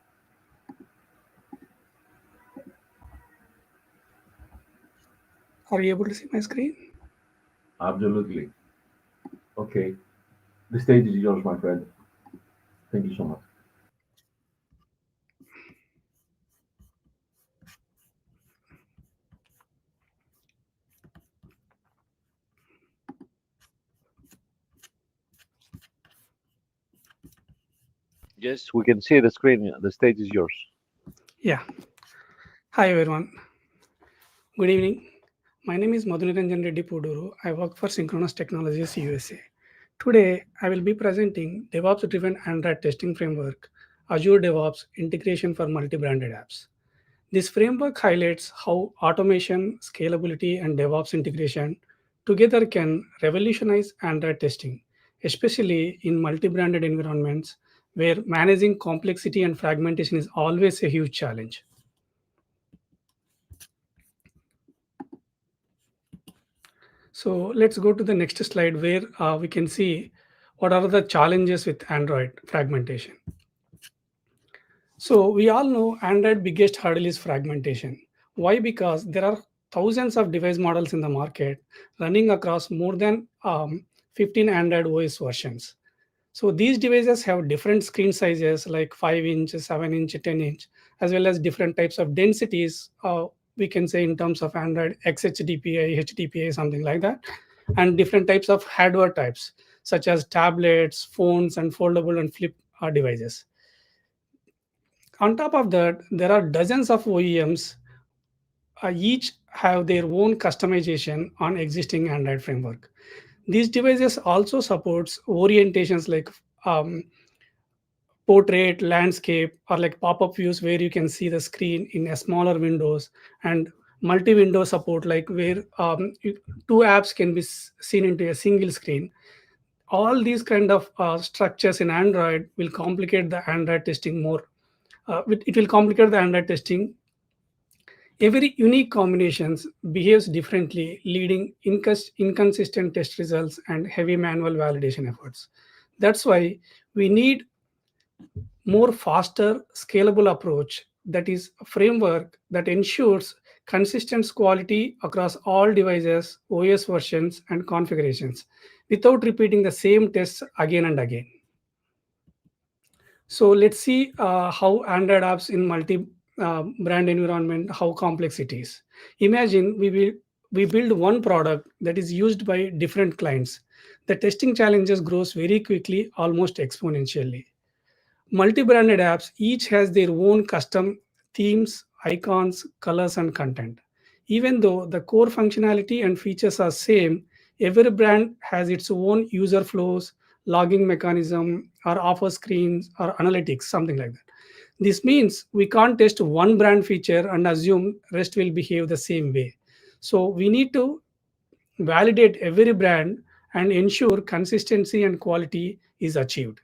Speaker 4: Are you able to see my screen?
Speaker 2: Absolutely. Okay. The stage is yours, my friend. Thank you so much. Yes, we can see the screen. The stage is yours.
Speaker 4: Yeah. Hi, everyone. Good evening. My name is Madhuniranjan Reddy Puduru. I work for Synchronous Technologies USA. Today, I will be presenting DevOps-driven Android testing framework, Azure DevOps integration for multi-branded apps. This framework highlights how automation, scalability, and DevOps integration together can revolutionize Android testing, especially in multi branded environments where managing complexity and fragmentation is always a huge challenge. So let's go to the next slide where we can see what are the challenges with Android fragmentation. So we all know Android biggest hurdle is fragmentation. Why? Because there are thousands of device models in the market running across more than 15 Android OS versions. So these devices have different screen sizes like 5 inch, 7 inch, 10 inch, as well as different types of densities. We can say in terms of Android XHDPI, HDPI, something like that, and different types of hardware types such as tablets, phones, and foldable and flip devices. On top of that, there are dozens of OEMs, each have their own customization on existing Android framework. These devices also supports orientations like um, portrait, landscape, or like pop-up views where you can see the screen in a smaller windows, and multi-window support like where two apps can be seen into a single screen. All these kind of structures in Android will complicate the Android testing more. It will complicate the Android testing. Every unique combinations behaves differently, leading inconsistent test results and heavy manual validation efforts. That's why we need more faster, scalable approach, that is a framework that ensures consistent quality across all devices, OS versions, and configurations without repeating the same tests again and again. So let's see how Android apps in multi-brand environment, how complex it is. Imagine we build one product that is used by different clients. The testing challenges grows very quickly, almost exponentially. Multi-branded apps each has their own custom themes, icons, colors, and content. Even though the core functionality and features are same, every brand has its own user flows, logging mechanism, or offer screens or analytics, something like that. This means we can't test one brand feature and assume rest will behave the same way. So we need to validate every brand and ensure consistency and quality is achieved.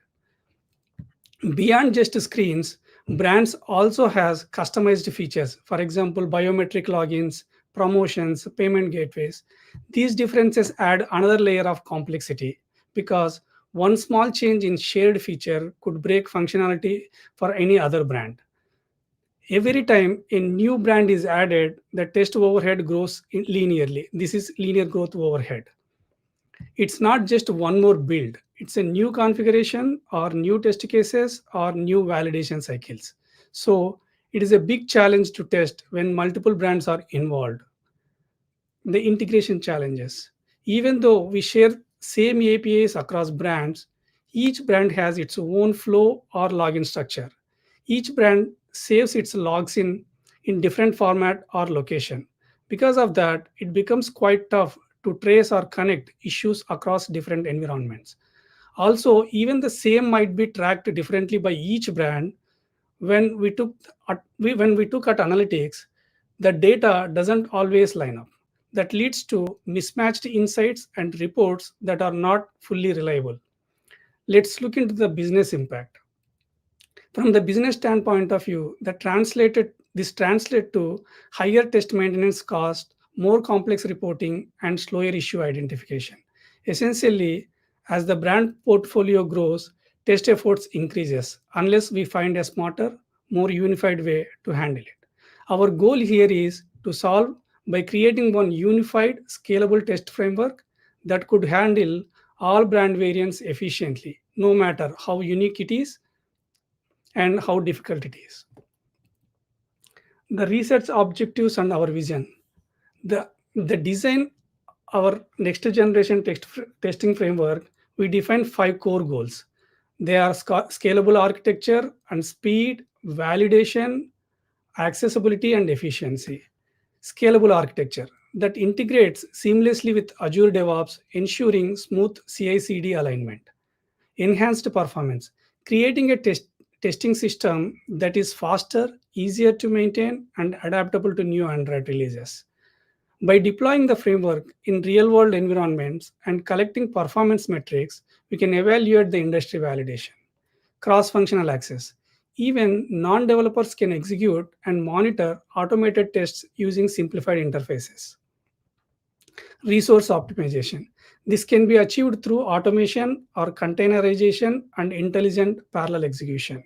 Speaker 4: Beyond just screens, brands also has customized features. For example, biometric logins, promotions, payment gateways. These differences add another layer of complexity because one small change in shared feature could break functionality for any other brand. Every time a new brand is added, the test overhead grows linearly. This is linear growth overhead. It's not just one more build, it's a new configuration or new test cases or new validation cycles. So it is a big challenge to test when multiple brands are involved. The integration challenges, even though we share same APIs across brands, each brand has its own flow or login structure. Each brand saves its logs in different format or location. Because of that, it becomes quite tough to trace or connect issues across different environments. Also, even the same might be tracked differently by each brand. When we took at analytics, the data doesn't always line up. That leads to mismatched insights and reports that are not fully reliable. Let's look into the business impact. From the business standpoint of view, this translate to higher test maintenance cost, more complex reporting, and slower issue identification. Essentially, as the brand portfolio grows, test efforts increases unless we find a smarter, more unified way to handle it. Our goal here is to solve by creating one unified, scalable test framework that could handle all brand variants efficiently, no matter how unique it is and how difficult it is. The research objectives and our vision. The design our next generation testing framework, we define five core goals. They are scalable architecture and speed, validation, accessibility, and efficiency. Scalable architecture that integrates seamlessly with Azure DevOps, ensuring smooth CI/CD alignment. Enhanced performance, creating a testing system that is faster, easier to maintain, and adaptable to new Android releases. By deploying the framework in real world environments and collecting performance metrics, we can evaluate the industry validation. Cross functional access. Even non developers can execute and monitor automated tests using simplified interfaces. Resource optimization. This can be achieved through automation or containerization and intelligent parallel execution.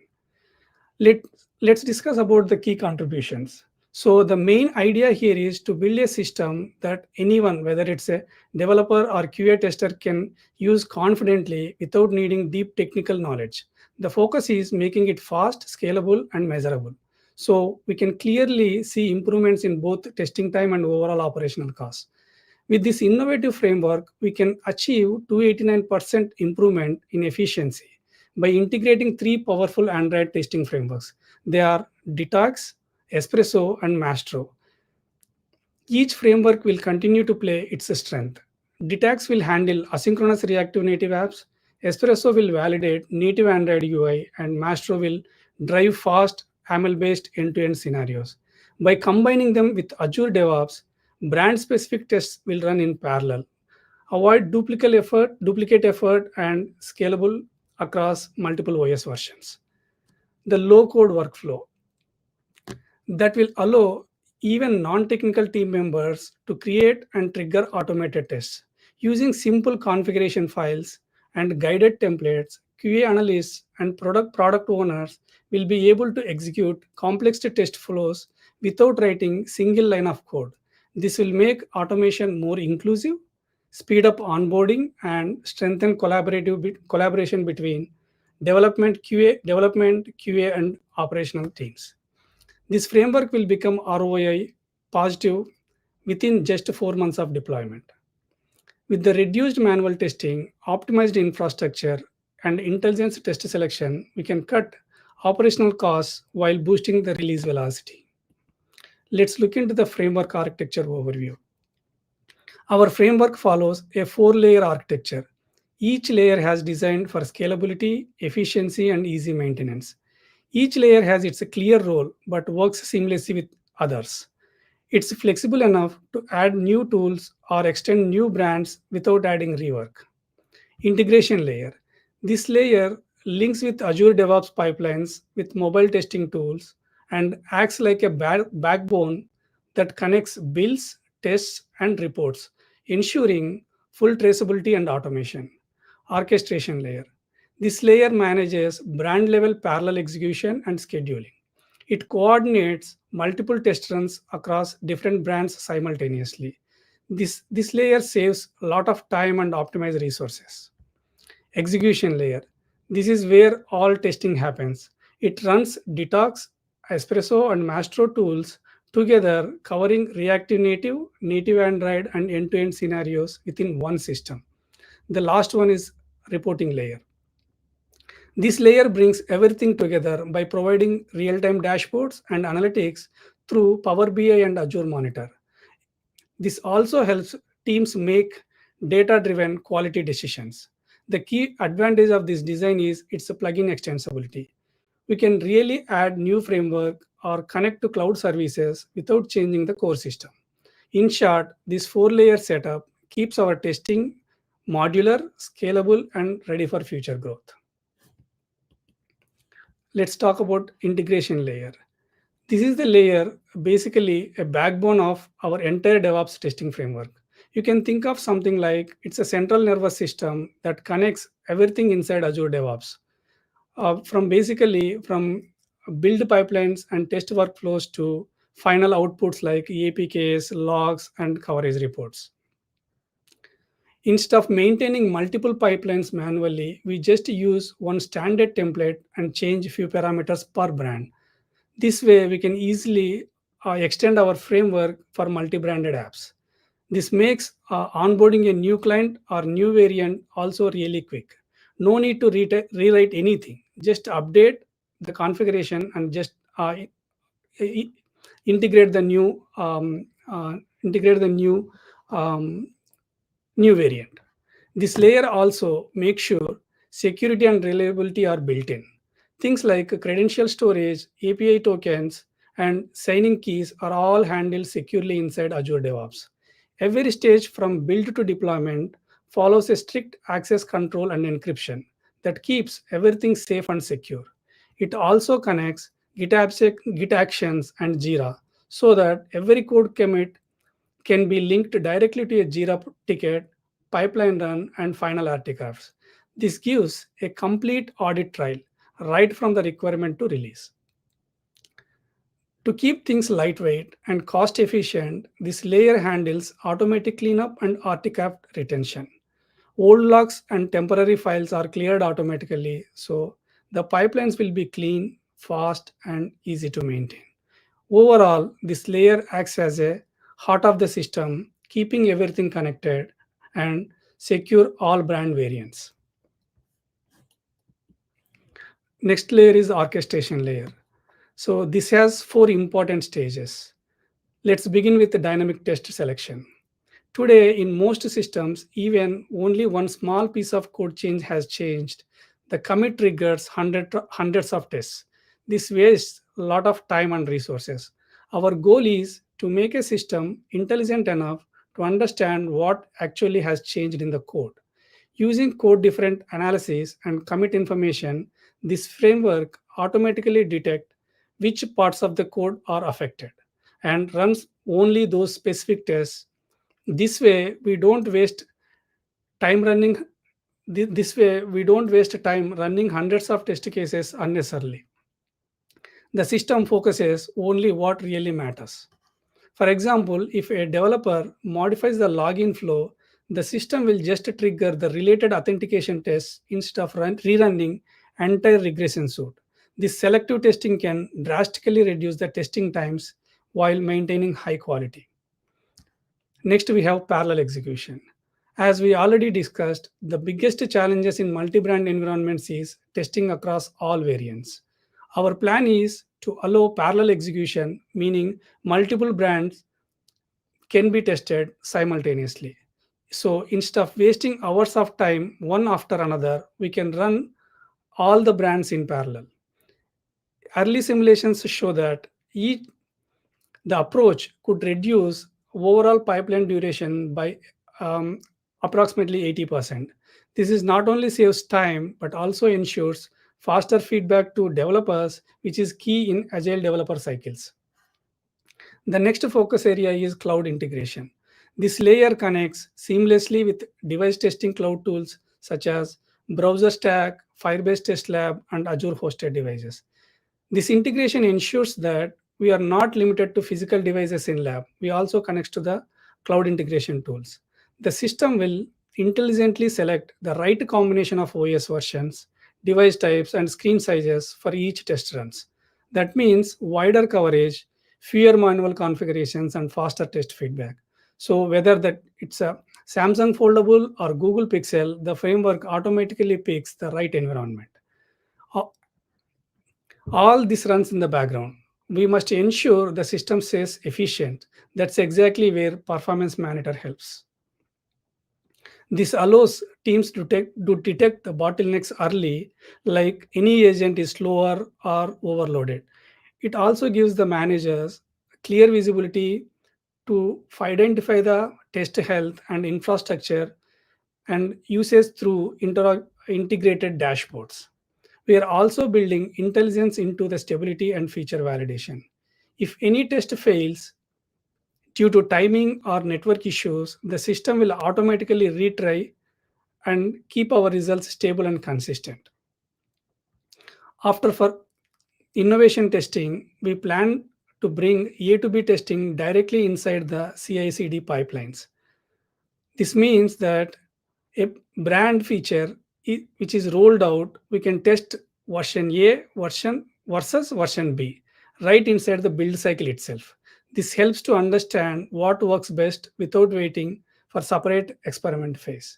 Speaker 4: Let, let's discuss about the key contributions. So the main idea here is to build a system that anyone, whether it's a developer or QA tester, can use confidently without needing deep technical knowledge. The focus is making it fast, scalable, and measurable. So we can clearly see improvements in both testing time and overall operational costs. With this innovative framework, we can achieve 289% improvement in efficiency by integrating three powerful Android testing frameworks. They are Detox, Espresso, and Mastro. Each framework will continue to play its strength. Detax will handle asynchronous reactive native apps, Espresso will validate native Android UI, and Mastro will drive fast AML based end to end scenarios. By combining them with Azure DevOps, brand specific tests will run in parallel. Avoid duplicate effort, and scalable across multiple OS versions. The low code workflow that will allow even non-technical team members to create and trigger automated tests. Using simple configuration files and guided templates, QA analysts and product owners will be able to execute complex test flows without writing single line of code. This will make automation more inclusive, speed up onboarding, and strengthen collaboration between development, QA, and operational teams. This framework will become ROI positive within just 4 months of deployment. With the reduced manual testing, optimized infrastructure, and intelligence test selection, we can cut operational costs while boosting the release velocity. Let's look into the framework architecture overview. Our framework follows a 4 layer architecture. Each layer has designed for scalability, efficiency, and easy maintenance. Each layer has its clear role but works seamlessly with others. It's flexible enough to add new tools or extend new brands without adding rework. Integration layer. This layer links with Azure DevOps pipelines with mobile testing tools and acts like a backbone that connects builds, tests, and reports, ensuring full traceability and automation. Orchestration layer. This layer manages brand level parallel execution and scheduling. It coordinates multiple test runs across different brands simultaneously. This layer saves a lot of time and optimizes resources. Execution layer. This is where all testing happens. It runs Detox, Espresso, and Mastro tools together, covering reactive native, native Android, and end to end scenarios within one system. The last one is reporting layer. This layer brings everything together by providing real time dashboards and analytics through Power BI and Azure Monitor. This also helps teams make data driven quality decisions. The key advantage of this design is its plugin extensibility. We can really add new framework or connect to cloud services without changing the core system. In short, this 4 layer setup keeps our testing modular, scalable, and ready for future growth. Let's talk about integration layer. This is the layer, basically a backbone of our entire DevOps testing framework. You can think of something like it's a central nervous system that connects everything inside Azure DevOps. From build pipelines and test workflows to final outputs like APKs, logs, and coverage reports. Instead of maintaining multiple pipelines manually, we just use one standard template and change a few parameters per brand. This way, we can easily extend our framework for multi-branded apps. This makes onboarding a new client or new variant also really quick. No need to rewrite anything. Just update the configuration and just i- integrate the new um, new variant. This layer also makes sure security and reliability are built in. Things like credential storage, API tokens, and signing keys are all handled securely inside Azure DevOps. Every stage from build to deployment follows a strict access control and encryption that keeps everything safe and secure. It also connects Git Actions and Jira so that every code commit can be linked directly to a Jira ticket, pipeline run, and final artifacts. This gives a complete audit trail right from the requirement to release. To keep things lightweight and cost efficient, this layer handles automatic cleanup and artifact retention. Old logs and temporary files are cleared automatically, so the pipelines will be clean, fast, and easy to maintain. Overall, this layer acts as a heart of the system, keeping everything connected and secure all brand variants. Next layer is orchestration layer. So this has four important stages. Let's begin with the dynamic test selection. Today, in most systems, even only one small piece of code change has changed. The commit triggers hundreds of tests. This wastes a lot of time and resources. Our goal is to make a system intelligent enough to understand what actually has changed in the code. Using code different analysis and commit information, this framework automatically detects which parts of the code are affected and runs only those specific tests. This way we don't waste time running this way we don't waste time running hundreds of test cases unnecessarily. The system focuses only what really matters. For example, if a developer modifies the login flow, the system will just trigger the related authentication tests instead of rerunning entire regression suite. This selective testing can drastically reduce the testing times while maintaining high quality. Next, we have parallel execution. As we already discussed, the biggest challenges in multi-brand environments is testing across all variants. Our plan is to allow parallel execution, meaning multiple brands can be tested simultaneously. So instead of wasting hours of time one after another, we can run all the brands in parallel. Early simulations show that the approach could reduce overall pipeline duration by um, approximately 80%. This is not only saves time but also ensures faster feedback to developers, which is key in agile developer cycles. The next focus area is cloud integration. This layer connects seamlessly with device testing cloud tools such as Browser Stack, Firebase Test Lab, and Azure hosted devices. This integration ensures that we are not limited to physical devices in lab. We also connect to the cloud integration tools. The system will intelligently select the right combination of OS versions, device types, and screen sizes for each test runs. That means wider coverage, fewer manual configurations, and faster test feedback. So whether that it's a Samsung foldable or Google Pixel, the framework automatically picks the right environment. All this runs in the background. We must ensure the system stays efficient. That's exactly where performance monitor helps. This allows teams to detect the bottlenecks early, like any agent is slower or overloaded. It also gives the managers clear visibility to identify the test health and infrastructure and usage through integrated dashboards. We are also building intelligence into the stability and feature validation. If any test fails due to timing or network issues, the system will automatically retry and keep our results stable and consistent. After for innovation testing, we plan to bring A to B testing directly inside the CI/CD pipelines. This means that a brand feature which is rolled out, we can test version A version versus version B right inside the build cycle itself. This helps to understand what works best without waiting for separate experiment phase.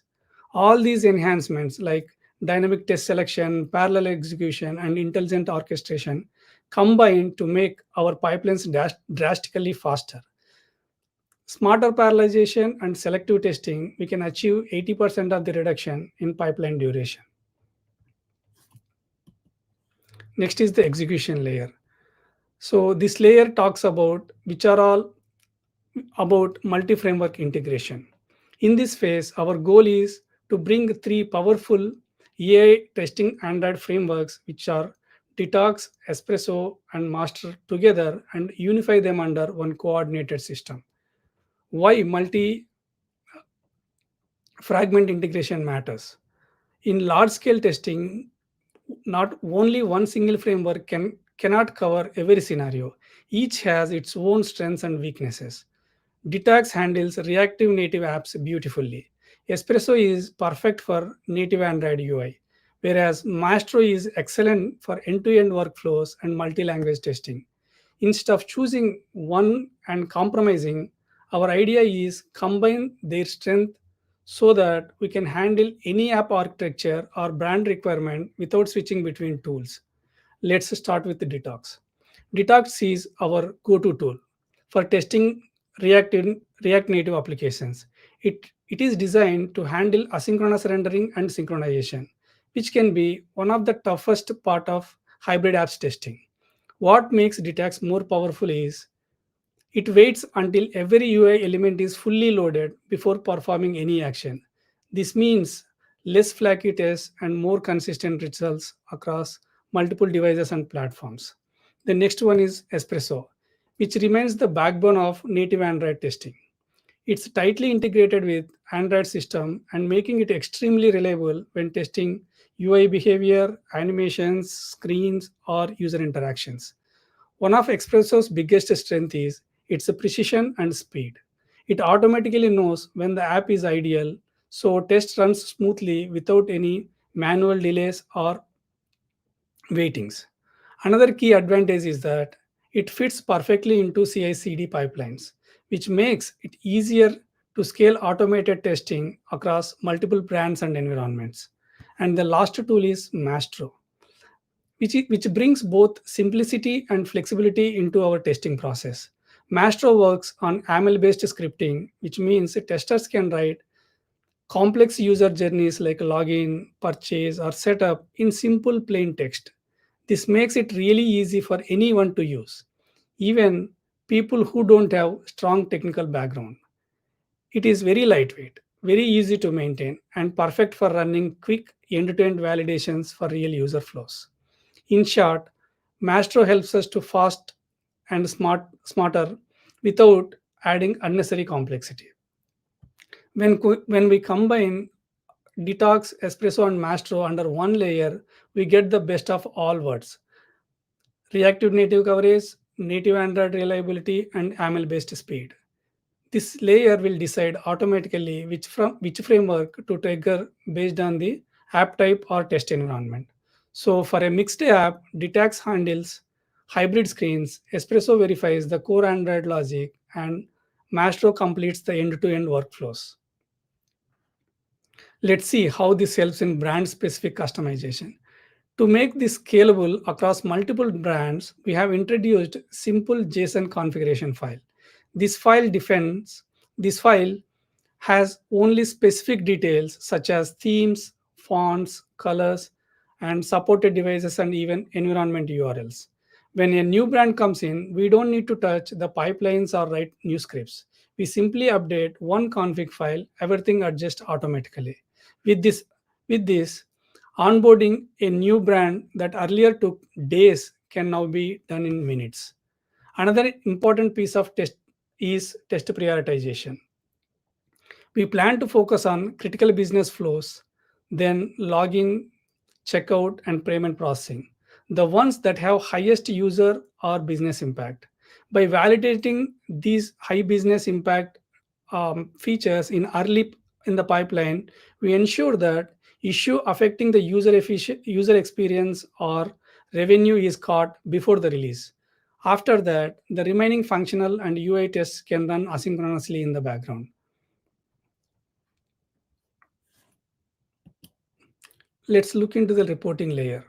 Speaker 4: All these enhancements like dynamic test selection, parallel execution, and intelligent orchestration combine to make our pipelines drastically faster. Smarter parallelization and selective testing, we can achieve 80% of the reduction in pipeline duration. Next is the execution layer. So this layer talks about which are all about multi-framework integration. In this phase, our goal is to bring three powerful AI testing Android frameworks, which are Detox, Espresso, and Master together and unify them under one coordinated system. Why multi fragment integration matters? In large scale testing, not only one single framework cannot cover every scenario. Each has its own strengths and weaknesses. Detax handles reactive native apps beautifully. Espresso is perfect for native Android UI, whereas Maestro is excellent for end-to-end workflows and multi-language testing. Instead of choosing one and compromising, our idea is combine their strength so that we can handle any app architecture or brand requirement without switching between tools. Let's start with the Detox. Detox is our go-to tool for testing React, React Native applications. It is designed to handle asynchronous rendering and synchronization, which can be one of the toughest part of hybrid apps testing. What makes Detox more powerful is it waits until every UI element is fully loaded before performing any action. This means less flaky tests and more consistent results across multiple devices and platforms. The next one is Espresso, which remains the backbone of native Android testing. It's tightly integrated with Android system and making it extremely reliable when testing UI behavior, animations, screens, or user interactions. One of Espresso's biggest strength is its precision and speed. It automatically knows when the app is ideal, so test runs smoothly without any manual delays or waitings. Another key advantage is that it fits perfectly into CI/CD pipelines, which makes it easier to scale automated testing across multiple brands and environments. And the last tool is Mastro, which brings both simplicity and flexibility into our testing process. Mastro works on AML based scripting, which means testers can write complex user journeys like login, purchase, or setup in simple plain text. This makes it really easy for anyone to use, even people who don't have strong technical background. It is very lightweight, very easy to maintain, and perfect for running quick end-to-end validations for real user flows. In short, Mastro helps us to fast and smarter without adding unnecessary complexity. When we combine Detox, Espresso, and Mastro under one layer, we get the best of all worlds: reactive native coverage, native Android reliability, and AML based speed. This layer will decide automatically which framework to trigger based on the app type or test environment. So for a mixed app, Detax handles hybrid screens, Espresso verifies the core Android logic, and Mastro completes the end-to-end workflows. Let's see how this helps in brand specific customization. To make this scalable across multiple brands, we have introduced simple JSON configuration file. This file defends this file has only specific details such as themes, fonts, colors, and supported devices and even environment URLs. When a new brand comes in, we don't need to touch the pipelines or write new scripts. We simply update one config file, everything adjusts automatically. With this, with this, onboarding a new brand that earlier took days can now be done in minutes. Another important piece of test is test prioritization. We plan to focus on critical business flows, then login, checkout, and payment processing, the ones that have highest user or business impact. By validating these high business impact features in the pipeline, we ensure that issue affecting the user experience or revenue is caught before the release. After that, the remaining functional and UI tests can run asynchronously in the background. Let's look into the reporting layer.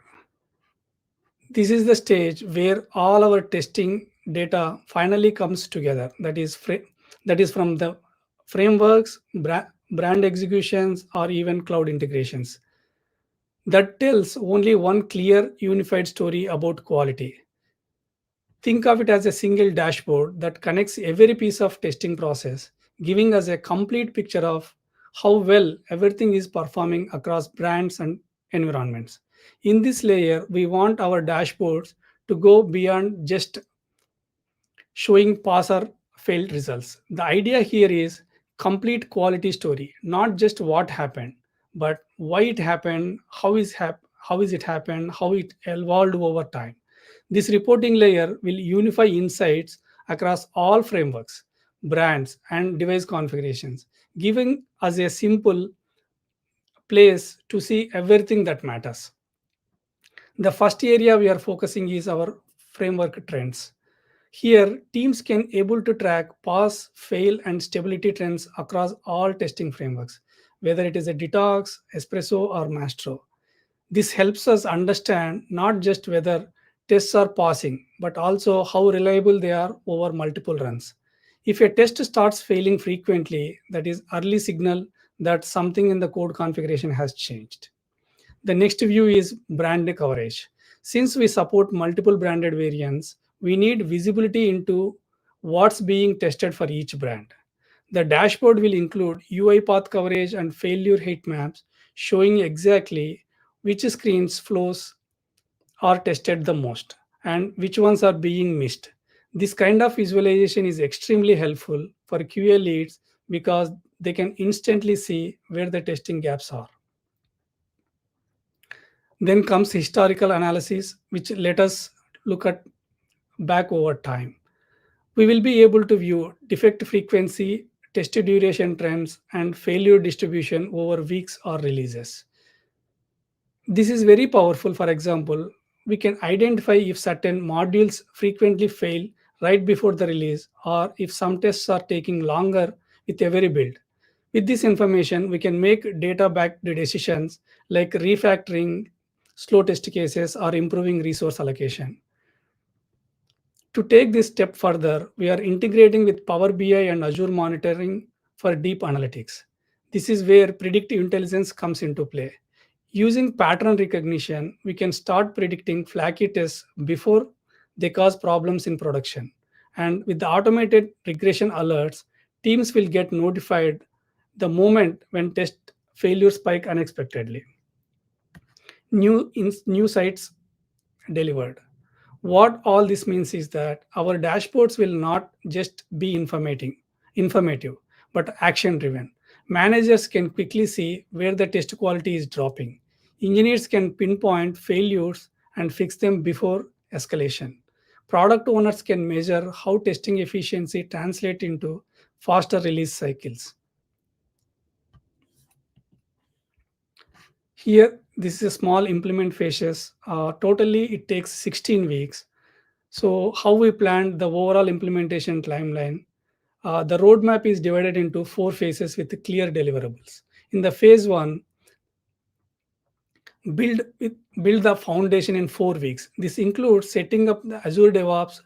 Speaker 4: This is the stage where all our testing data finally comes together. That is from the frameworks, brand executions, or even cloud integrations. that tells only one clear, unified story about quality. Think of it as a single dashboard that connects every piece of testing process, giving us a complete picture of how well everything is performing across brands and environments. In this layer, we want our dashboards to go beyond just showing pass or failed results. The idea here is complete quality story, not just what happened, but why it happened, how is it happened, how it evolved over time. This reporting layer will unify insights across all frameworks, brands, and device configurations, giving us a simple place to see everything that matters. The first area we are focusing is our framework trends. Here, teams can able to track pass, fail, and stability trends across all testing frameworks, whether it is a Detox, Espresso, or Mastro. This helps us understand not just whether tests are passing, but also how reliable they are over multiple runs. If a test starts failing frequently, that is early signal that something in the code configuration has changed. The next view is brand coverage. Since we support multiple branded variants, we need visibility into what's being tested for each brand. The dashboard will include UI path coverage and failure heat maps showing exactly which screens flows are tested the most and which ones are being missed. This kind of visualization is extremely helpful for QA leads because they can instantly see where the testing gaps are. Then comes historical analysis, which let us look at back over time. We will be able to view defect frequency, test duration trends, and failure distribution over weeks or releases. This is very powerful. For example, we can identify if certain modules frequently fail right before the release or if some tests are taking longer with every build. With this information, we can make data backed decisions like refactoring slow test cases or improving resource allocation. To take this step further, we are integrating with Power BI and Azure monitoring for deep analytics. This is where predictive intelligence comes into play. Using pattern recognition, we can start predicting flaky tests before they cause problems in production. And with the automated regression alerts, teams will get notified the moment when test failures spike unexpectedly. New sites delivered. What all this means is that our dashboards will not just be informative, but action driven. Managers can quickly see where the test quality is dropping. Engineers can pinpoint failures and fix them before escalation. Product owners can measure how testing efficiency translates into faster release cycles. Here, this is a small implement phases. Totally, it takes 16 weeks. So, how we planned the overall implementation timeline? The roadmap is divided into four phases with clear deliverables. In the phase one, build build the foundation in 4 weeks. This includes setting up the Azure DevOps,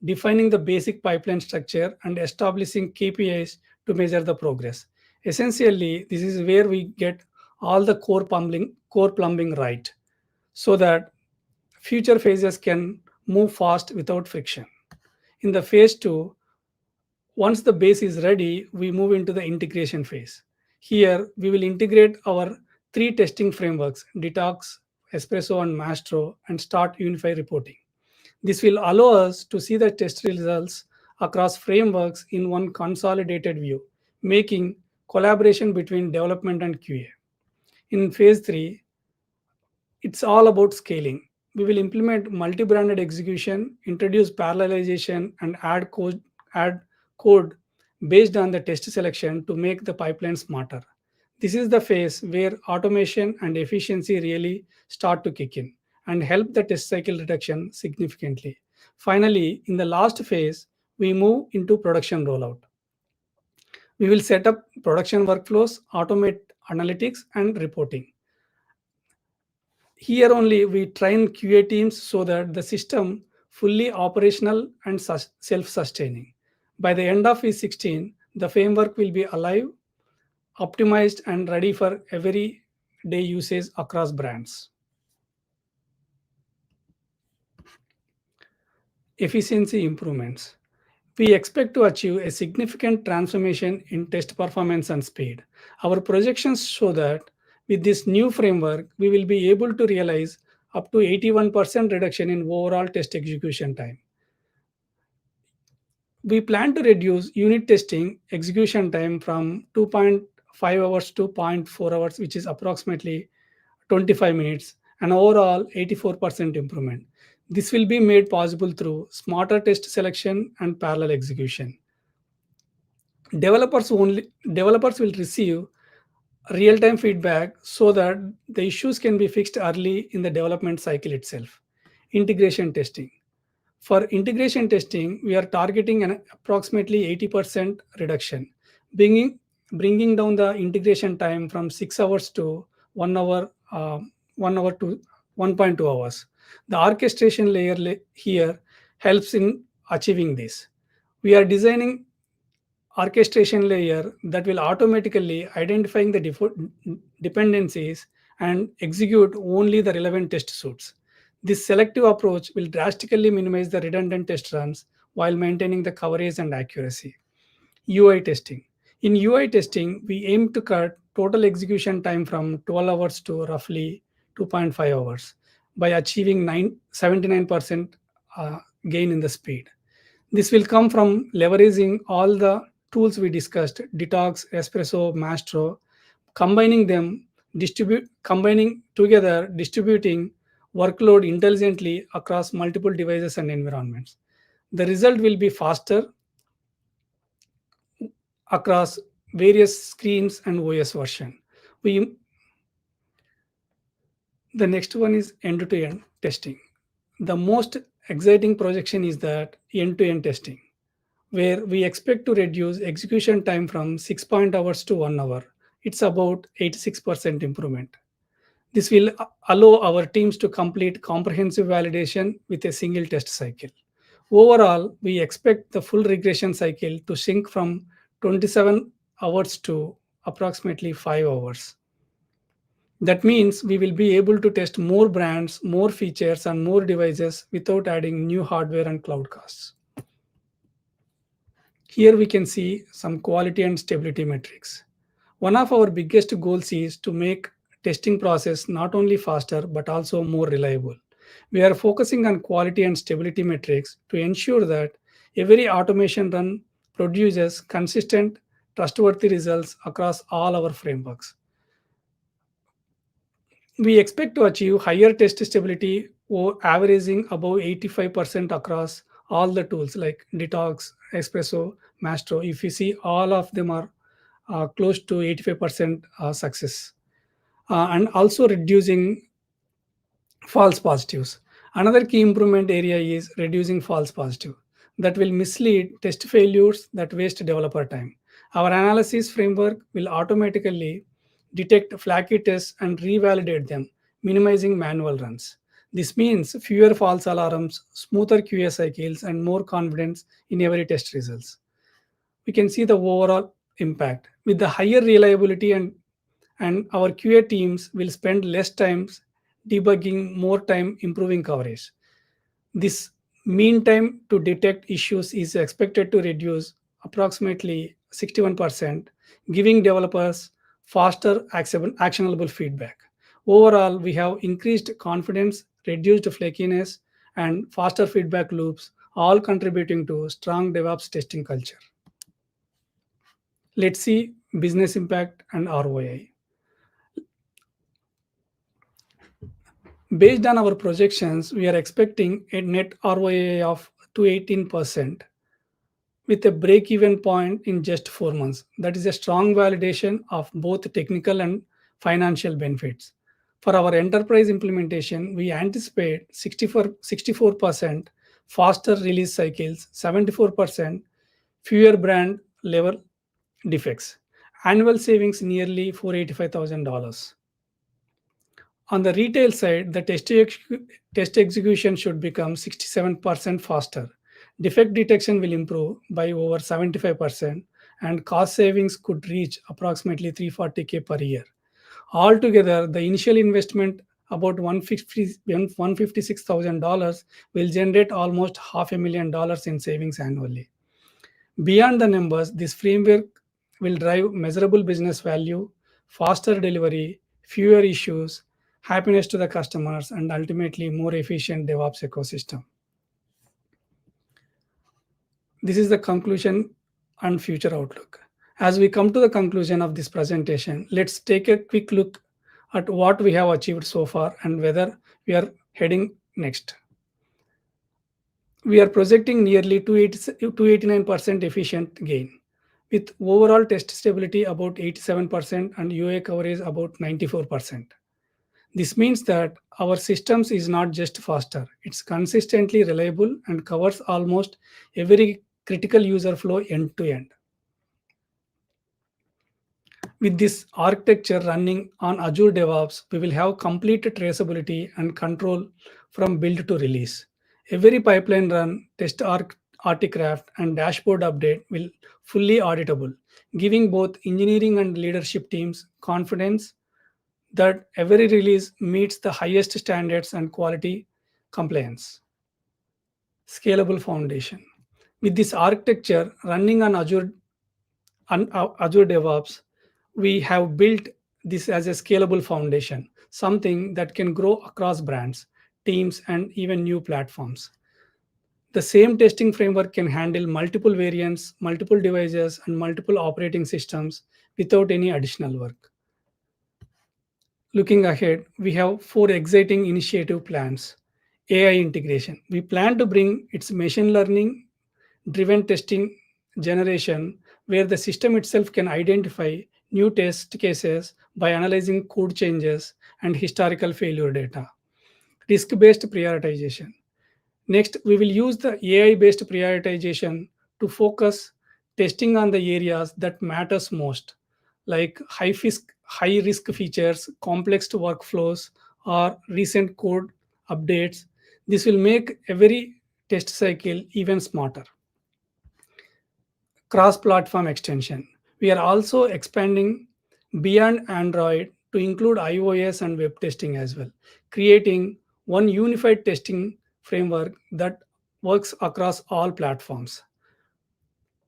Speaker 4: defining the basic pipeline structure, and establishing KPIs to measure the progress. Essentially, this is where we get all the core plumbing right, so that future phases can move fast without friction. In the phase two, once the base is ready, we move into the integration phase. Here, we will integrate our three testing frameworks, Detox, Espresso, and Mastro, and start unified reporting. This will allow us to see the test results across frameworks in one consolidated view, making collaboration between development and QA. In phase three, it's all about scaling. We will implement multi-branded execution, introduce parallelization, and add code based on the test selection to make the pipeline smarter. This is the phase where automation and efficiency really start to kick in and help the test cycle reduction significantly. Finally, in the last phase, we move into production rollout. We will set up production workflows, automate analytics, and reporting. Here only we train QA teams so that the system fully operational and self-sustaining. By the end of E16, the framework will be alive, optimized, and ready for every day usage across brands. Efficiency improvements. We expect to achieve a significant transformation in test performance and speed. Our projections show that with this new framework, we will be able to realize up to 81% reduction in overall test execution time. We plan to reduce unit testing execution time from 2.5 hours to zero point 0.4 hours, which is approximately 25 minutes, an overall 84% improvement. This will be made possible through smarter test selection and parallel execution. Developers will receive real-time feedback so that the issues can be fixed early in the development cycle itself. Integration testing. For integration testing, we are targeting an approximately 80% reduction, bringing, bringing down the integration time from 6 hours to 1 hour, 1 hour to 1.2 hours. The orchestration layer here helps in achieving this. We are designing orchestration layer that will automatically identifying the dependencies and execute only the relevant test suites. This selective approach will drastically minimize the redundant test runs while maintaining the coverage and accuracy. UI testing. In UI testing, we aim to cut total execution time from 12 hours to roughly 2.5 hours by achieving 79% gain in the speed. This will come from leveraging all the tools we discussed, Detox, Espresso, Mastro, combining together, distributing workload intelligently across multiple devices and environments. The result will be faster across various screens and OS version. We The next one is end-to-end testing. The most exciting projection is that end-to-end testing, where we expect to reduce execution time from 6 hours to 1 hour. It's about 86% improvement. This will allow our teams to complete comprehensive validation with a single test cycle. Overall, we expect the full regression cycle to shrink from 27 hours to approximately 5 hours. That means we will be able to test more brands, more features, and more devices without adding new hardware and cloud costs. Here we can see some quality and stability metrics. One of our biggest goals is to make testing process not only faster but also more reliable. We are focusing on quality and stability metrics to ensure that every automation run produces consistent, trustworthy results across all our frameworks. We expect to achieve higher test stability or averaging above 85% across all the tools like Detox, Espresso, Mastro. If you see, all of them are close to 85% success. And also reducing false positives. Another key improvement area is reducing false positive that will mislead test failures that waste developer time. Our analysis framework will automatically detect flaky tests and revalidate them, minimizing manual runs. This means fewer false alarms, smoother QA cycles, and more confidence in every test results. We can see the overall impact. With the higher reliability and our QA teams will spend less time debugging, more time improving coverage. This mean time to detect issues is expected to reduce approximately 61%, giving developers faster actionable feedback. Overall, we have increased confidence, reduced flakiness, and faster feedback loops, all contributing to strong DevOps testing culture. Let's see business impact and ROI. Based on our projections, we are expecting a net ROI of 18% with a break-even point in just 4 months. That is a strong validation of both technical and financial benefits. For our enterprise implementation, we anticipate 64% faster release cycles, 74% fewer brand level defects, annual savings nearly $485,000. On the retail side, the test execution should become 67% faster. Defect detection will improve by over 75%, and cost savings could reach approximately 340K per year. Altogether, the initial investment about $156,000 will generate almost $500,000 in savings annually. Beyond the numbers, this framework will drive measurable business value, faster delivery, fewer issues, happiness to the customers, and ultimately more efficient DevOps ecosystem. This is the conclusion and future outlook. As we come to the conclusion of this presentation, let's take a quick look at what we have achieved so far and whether we are heading next. We are projecting nearly 289% efficient gain, with overall test stability about 87% and UA coverage about 94%. This means that our systems is not just faster, it's consistently reliable and covers almost every critical user flow end to end. With this architecture running on Azure DevOps, we will have complete traceability and control from build to release. Every pipeline run, artifact, and dashboard update will fully auditable, giving both engineering and leadership teams confidence that every release meets the highest standards and quality compliance. Scalable foundation. With this architecture running on Azure DevOps, we have built this as a scalable foundation, something that can grow across brands, teams, and even new platforms. The same testing framework can handle multiple variants, multiple devices, and multiple operating systems without any additional work. Looking ahead, we have four exciting initiative plans. AI integration. We plan to bring its machine learning driven testing generation where the system itself can identify new test cases by analyzing code changes and historical failure data. Risk based prioritization. Next, we will use the AI based prioritization to focus testing on the areas that matters most, like high risk features, complex workflows, or recent code updates. This will make every test cycle even smarter. Cross-platform extension. We are also expanding beyond Android to include iOS and web testing as well, creating one unified testing framework that works across all platforms.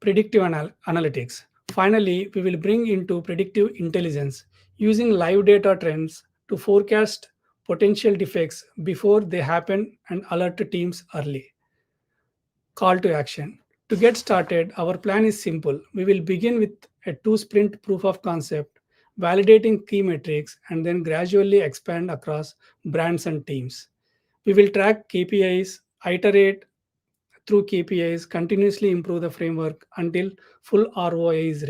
Speaker 4: Predictive analytics. Finally, we will bring into predictive intelligence using live data trends to forecast potential defects before they happen and alert teams early. Call to action. To get started, our plan is simple. We will begin with a two-sprint proof of concept, validating key metrics, and then gradually expand across brands and teams. We will track KPIs, iterate through KPIs, continuously improve the framework until full ROI is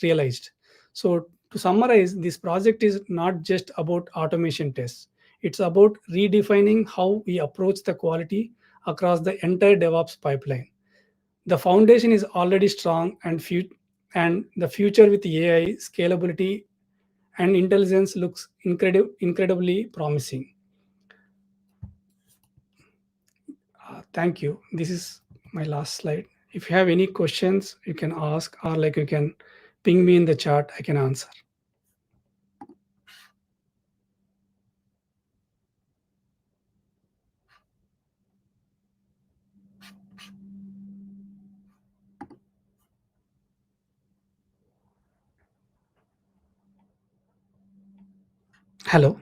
Speaker 4: realized. So, to summarize, this project is not just about automation tests, it's about redefining how we approach the quality across the entire DevOps pipeline. The foundation is already strong, and the future with AI, scalability, and intelligence looks incredibly promising. Thank you. This is my last slide. If you have any questions, you can ask, or like you can ping me in the chat, I can answer. Hello.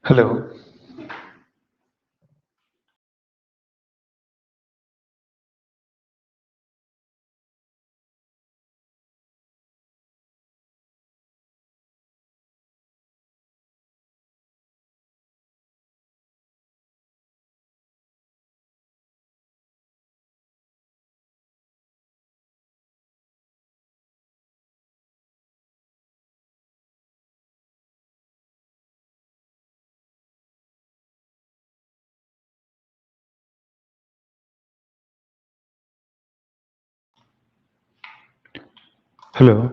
Speaker 5: Hello. Hello.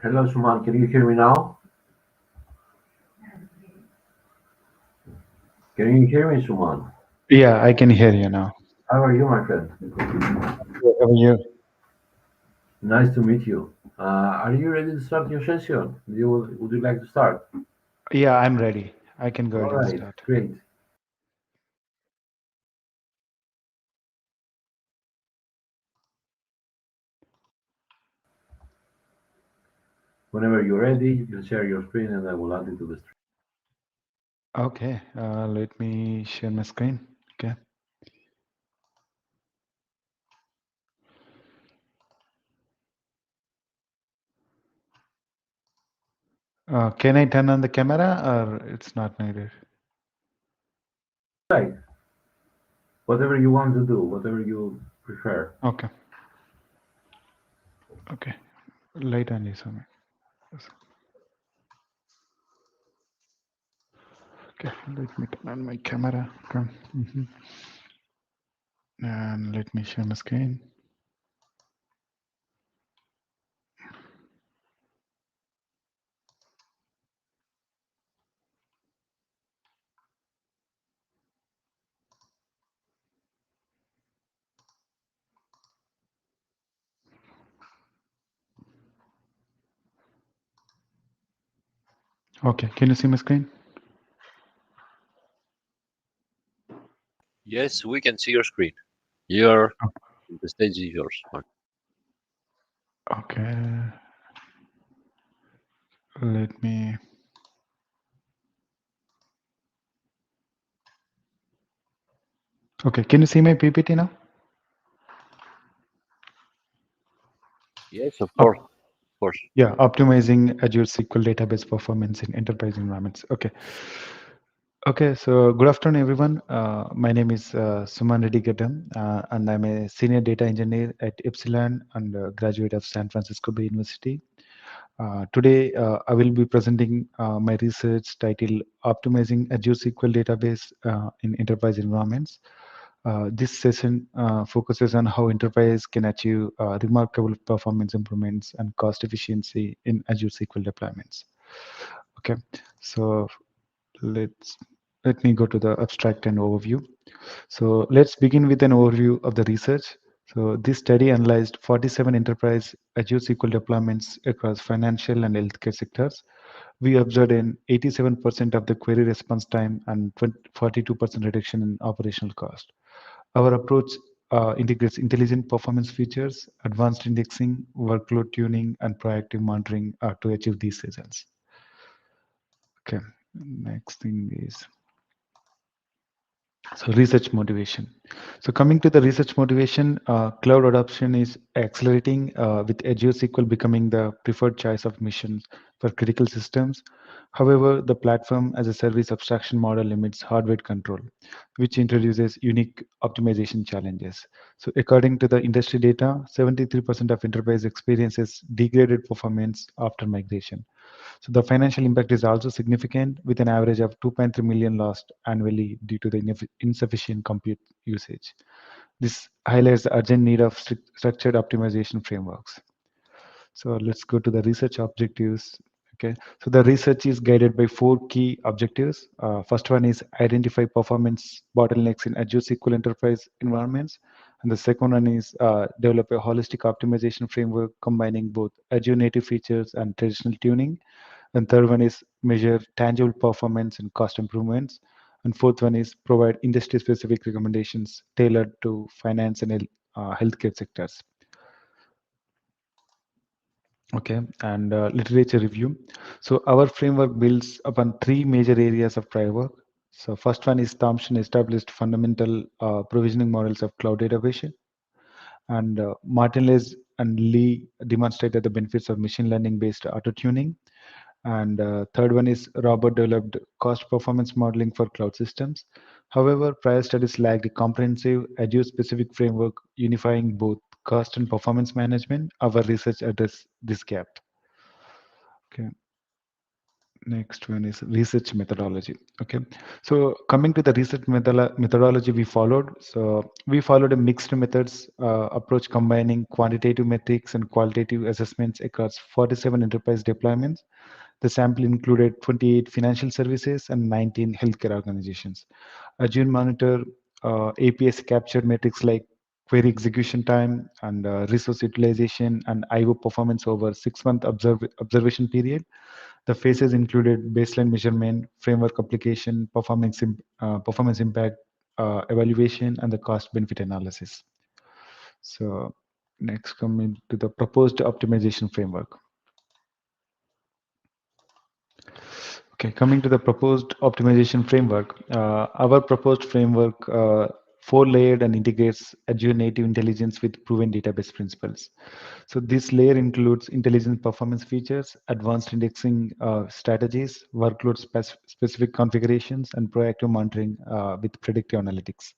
Speaker 6: Hello, Suman. Can you hear me now? Can you hear me, Suman?
Speaker 5: Yeah, I can hear you now.
Speaker 6: How are you, my friend?
Speaker 5: How are you?
Speaker 6: Nice to meet you. Are you ready to start your session? Would you like to start?
Speaker 5: Yeah, I'm ready. I can go
Speaker 6: All
Speaker 5: ahead and
Speaker 6: right,
Speaker 5: start.
Speaker 6: great. Whenever you're ready, you can share your screen and I will add it to the stream.
Speaker 5: Okay, let me share my screen. Okay. Can I turn on the camera or it's not needed?
Speaker 6: Right. Whatever you want to do, whatever you prefer.
Speaker 5: Okay. Okay. Light on is on. Okay. Let me turn on my camera. Okay. And let me share my screen. Okay. Can you see my screen?
Speaker 2: Yes, we can see your screen. Your the stage is yours, Mark.
Speaker 5: Okay. Let me. Okay. Can you see my PPT now?
Speaker 2: Yes, of
Speaker 5: Up.
Speaker 2: course, of course.
Speaker 5: Yeah, optimizing Azure SQL database performance in enterprise environments. Okay. Okay, so good afternoon, everyone. My name is Suman Reddy Gaddam, and I'm a senior data engineer at Epsilon and a graduate of San Francisco Bay University. Today, I will be presenting my research titled Optimizing Azure SQL Database in Enterprise Environments. This session focuses on how enterprise can achieve remarkable performance improvements and cost efficiency in Azure SQL deployments. Okay, so let's let me go to the abstract and overview. So let's begin with an overview of the research. So this study analyzed 47 enterprise Azure SQL deployments across financial and healthcare sectors. We observed an 87% of the query response time and 42% reduction in operational cost. Our approach integrates intelligent performance features, advanced indexing, workload tuning, and proactive monitoring to achieve these results. Okay, next thing is so research motivation. So coming to the research motivation, cloud adoption is accelerating with Azure SQL becoming the preferred choice of missions for critical systems. However, the platform as a service abstraction model limits hardware control, which introduces unique optimization challenges. So according to the industry data, 73% of enterprise experiences degraded performance after migration. So the financial impact is also significant, with an average of 2.3 million lost annually due to the insufficient compute usage. This highlights the urgent need of structured optimization frameworks. So let's go to the research objectives. Okay, so the research is guided by four key objectives. First one is identify performance bottlenecks in Azure SQL Enterprise environments. And the second one is develop a holistic optimization framework combining both Azure native features and traditional tuning. And third one is measure tangible performance and cost improvements. And fourth one is provide industry-specific recommendations tailored to finance and healthcare sectors. Okay, and literature review. So our framework builds upon three major areas of prior work. So first one is Thomson established fundamental provisioning models of cloud database, and Martinez and Lee demonstrated the benefits of machine learning based auto tuning. And third one is Robert developed cost performance modeling for cloud systems. However, prior studies lacked a comprehensive Azure specific framework unifying both cost and performance management. Our research addressed this gap. Okay. Next one is research methodology. Okay, so coming to the research methodology we followed. So we followed a mixed methods approach combining quantitative metrics and qualitative assessments across 47 enterprise deployments. The sample included 28 financial services and 19 healthcare organizations. Azure Monitor APS captured metrics like query execution time and resource utilization and IO performance over 6-month observation period. The phases included baseline measurement, framework application, performance impact evaluation, and the cost benefit analysis. So next, coming to the proposed optimization framework. Okay, coming to the proposed optimization framework, our proposed framework four-layered and integrates Azure native intelligence with proven database principles. So this layer includes intelligent performance features, advanced indexing strategies, workload specific configurations, and proactive monitoring with predictive analytics.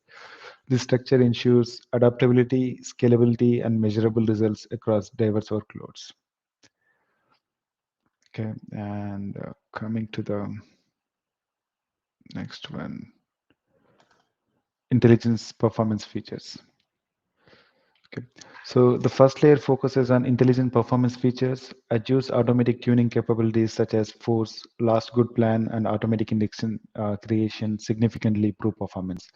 Speaker 5: This structure ensures adaptability, scalability, and measurable results across diverse workloads. Okay, and coming to the next one, intelligence performance features. Okay, so the first layer focuses on intelligent performance features. Azure's automatic tuning capabilities such as force, last good plan, and automatic indexing creation significantly improve performance.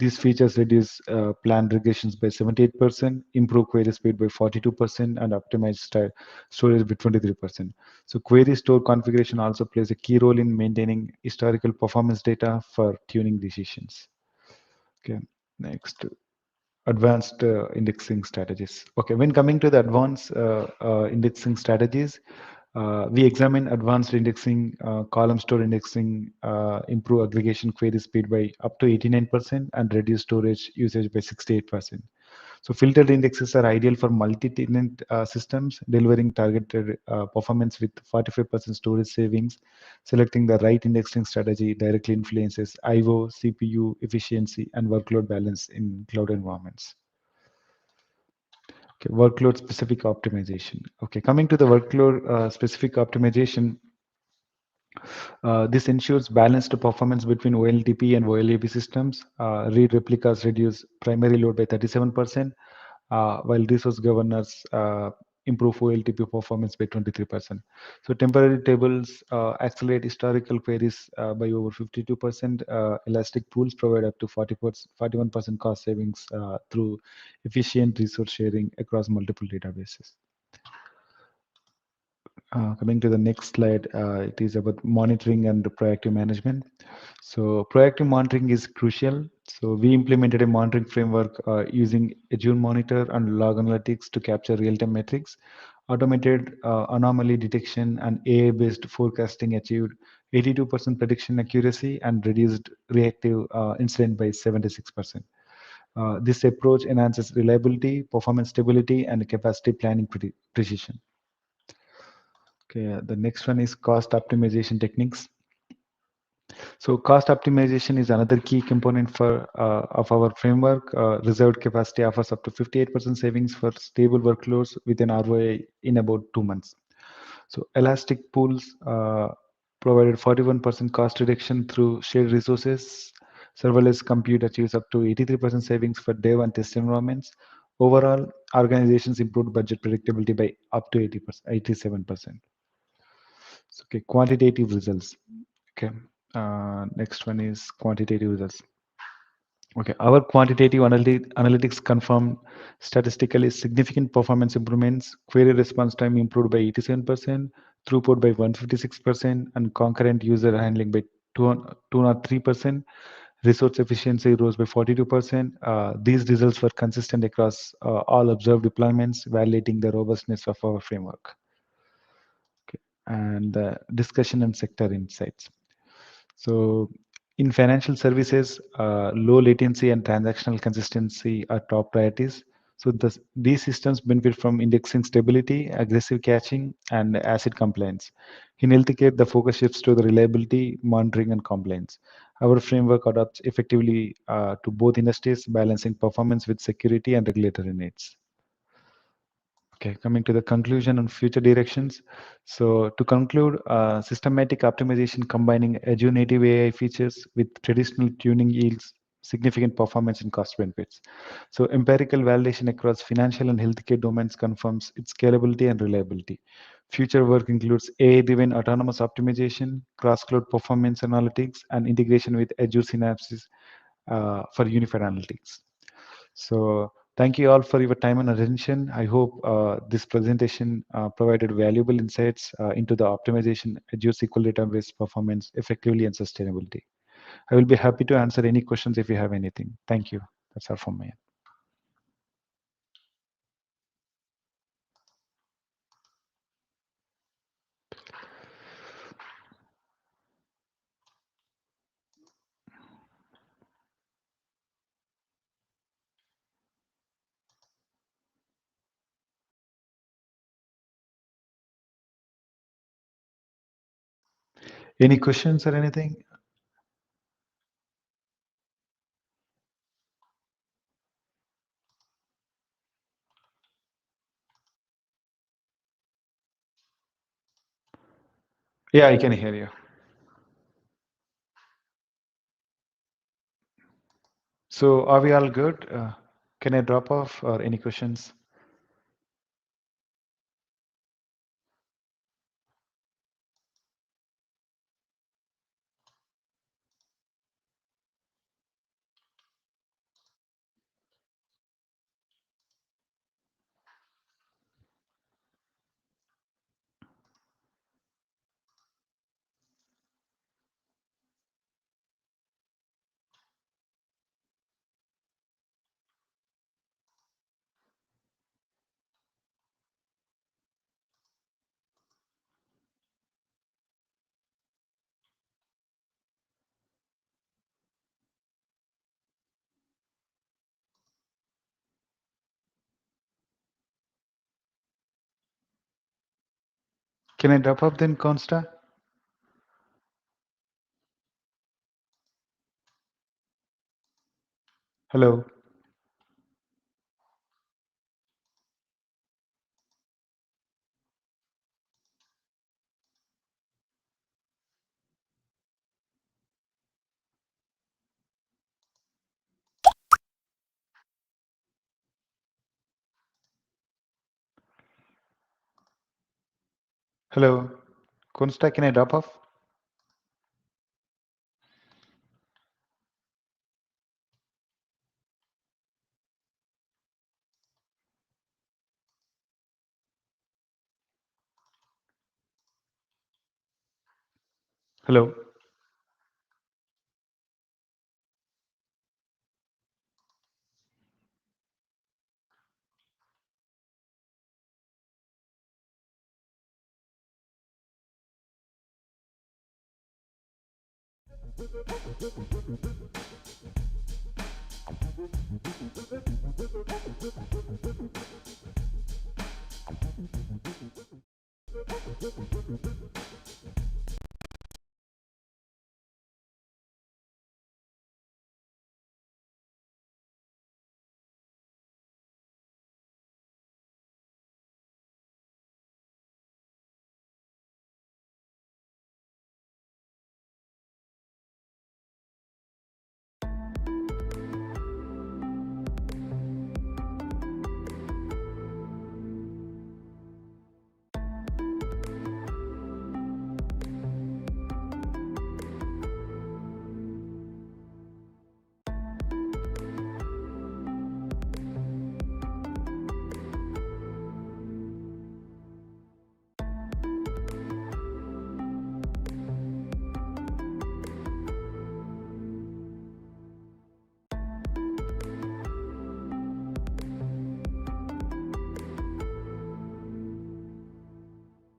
Speaker 5: These features reduce plan regressions by 78%, improve query speed by 42%, and optimize storage by 23%. So query store configuration also plays a key role in maintaining historical performance data for tuning decisions. Okay, next, advanced indexing strategies. Okay, when coming to the advanced indexing strategies, we examine advanced indexing, column store indexing, improve aggregation query speed by up to 89% and reduce storage usage by 68%. So filtered indexes are ideal for multi-tenant systems, delivering targeted performance with 45% storage savings. Selecting the right indexing strategy directly influences IO, CPU efficiency, and workload balance in cloud environments. Okay, workload specific optimization. Okay, coming to the workload specific optimization, this ensures balanced performance between OLTP and OLAP systems. Read replicas reduce primary load by 37%, while resource governors improve OLTP performance by 23%. So temporary tables accelerate historical queries by over 52%. Elastic pools provide up to 41% cost savings through efficient resource sharing across multiple databases. Coming to the next slide, it is about monitoring and proactive management. So proactive monitoring is crucial. So we implemented a monitoring framework using Azure Monitor and Log Analytics to capture real-time metrics. Automated anomaly detection and AI-based forecasting achieved 82% prediction accuracy and reduced reactive incident by 76%. This approach enhances reliability, performance stability, and capacity planning precision. Okay, the next one is cost optimization techniques. So cost optimization is another key component of our framework. Reserved capacity offers up to 58% savings for stable workloads with an ROI in about 2 months. So elastic pools provided 41% cost reduction through shared resources. Serverless compute achieves up to 83% savings for dev and test environments. Overall, organizations improved budget predictability by up to 80%, 87%. So, okay, quantitative results. Okay, next one is quantitative results. Okay, our quantitative analytics confirmed statistically significant performance improvements. Query response time improved by 87%, throughput by 156%, and concurrent user handling by 203%. Resource efficiency rose by 42%. These results were consistent across all observed deployments, validating the robustness of our framework. Okay. And discussion and sector insights. So in financial services, low latency and transactional consistency are top priorities. So these systems benefit from indexing stability, aggressive caching, and ACID compliance. In healthcare, the focus shifts to the reliability, monitoring, and compliance. Our framework adapts effectively to both industries, balancing performance with security and regulatory needs. Okay, coming to the conclusion and future directions. So to conclude, systematic optimization combining Azure native AI features with traditional tuning yields significant performance and cost benefits. So empirical validation across financial and healthcare domains confirms its scalability and reliability. Future work includes AI-driven autonomous optimization, cross-cloud performance analytics, and integration with Azure Synapses for unified analytics. So thank you all for your time and attention. I hope this presentation provided valuable insights into the optimization Azure SQL database performance effectively and sustainability. I will be happy to answer any questions if you have anything. Thank you. That's all from me. Any questions or anything? Yeah, I can hear you. So are we all good? Can I drop off or any questions? Can I drop off then, Consta? Hello. Hello. Kunsta, can I drop off? Hello.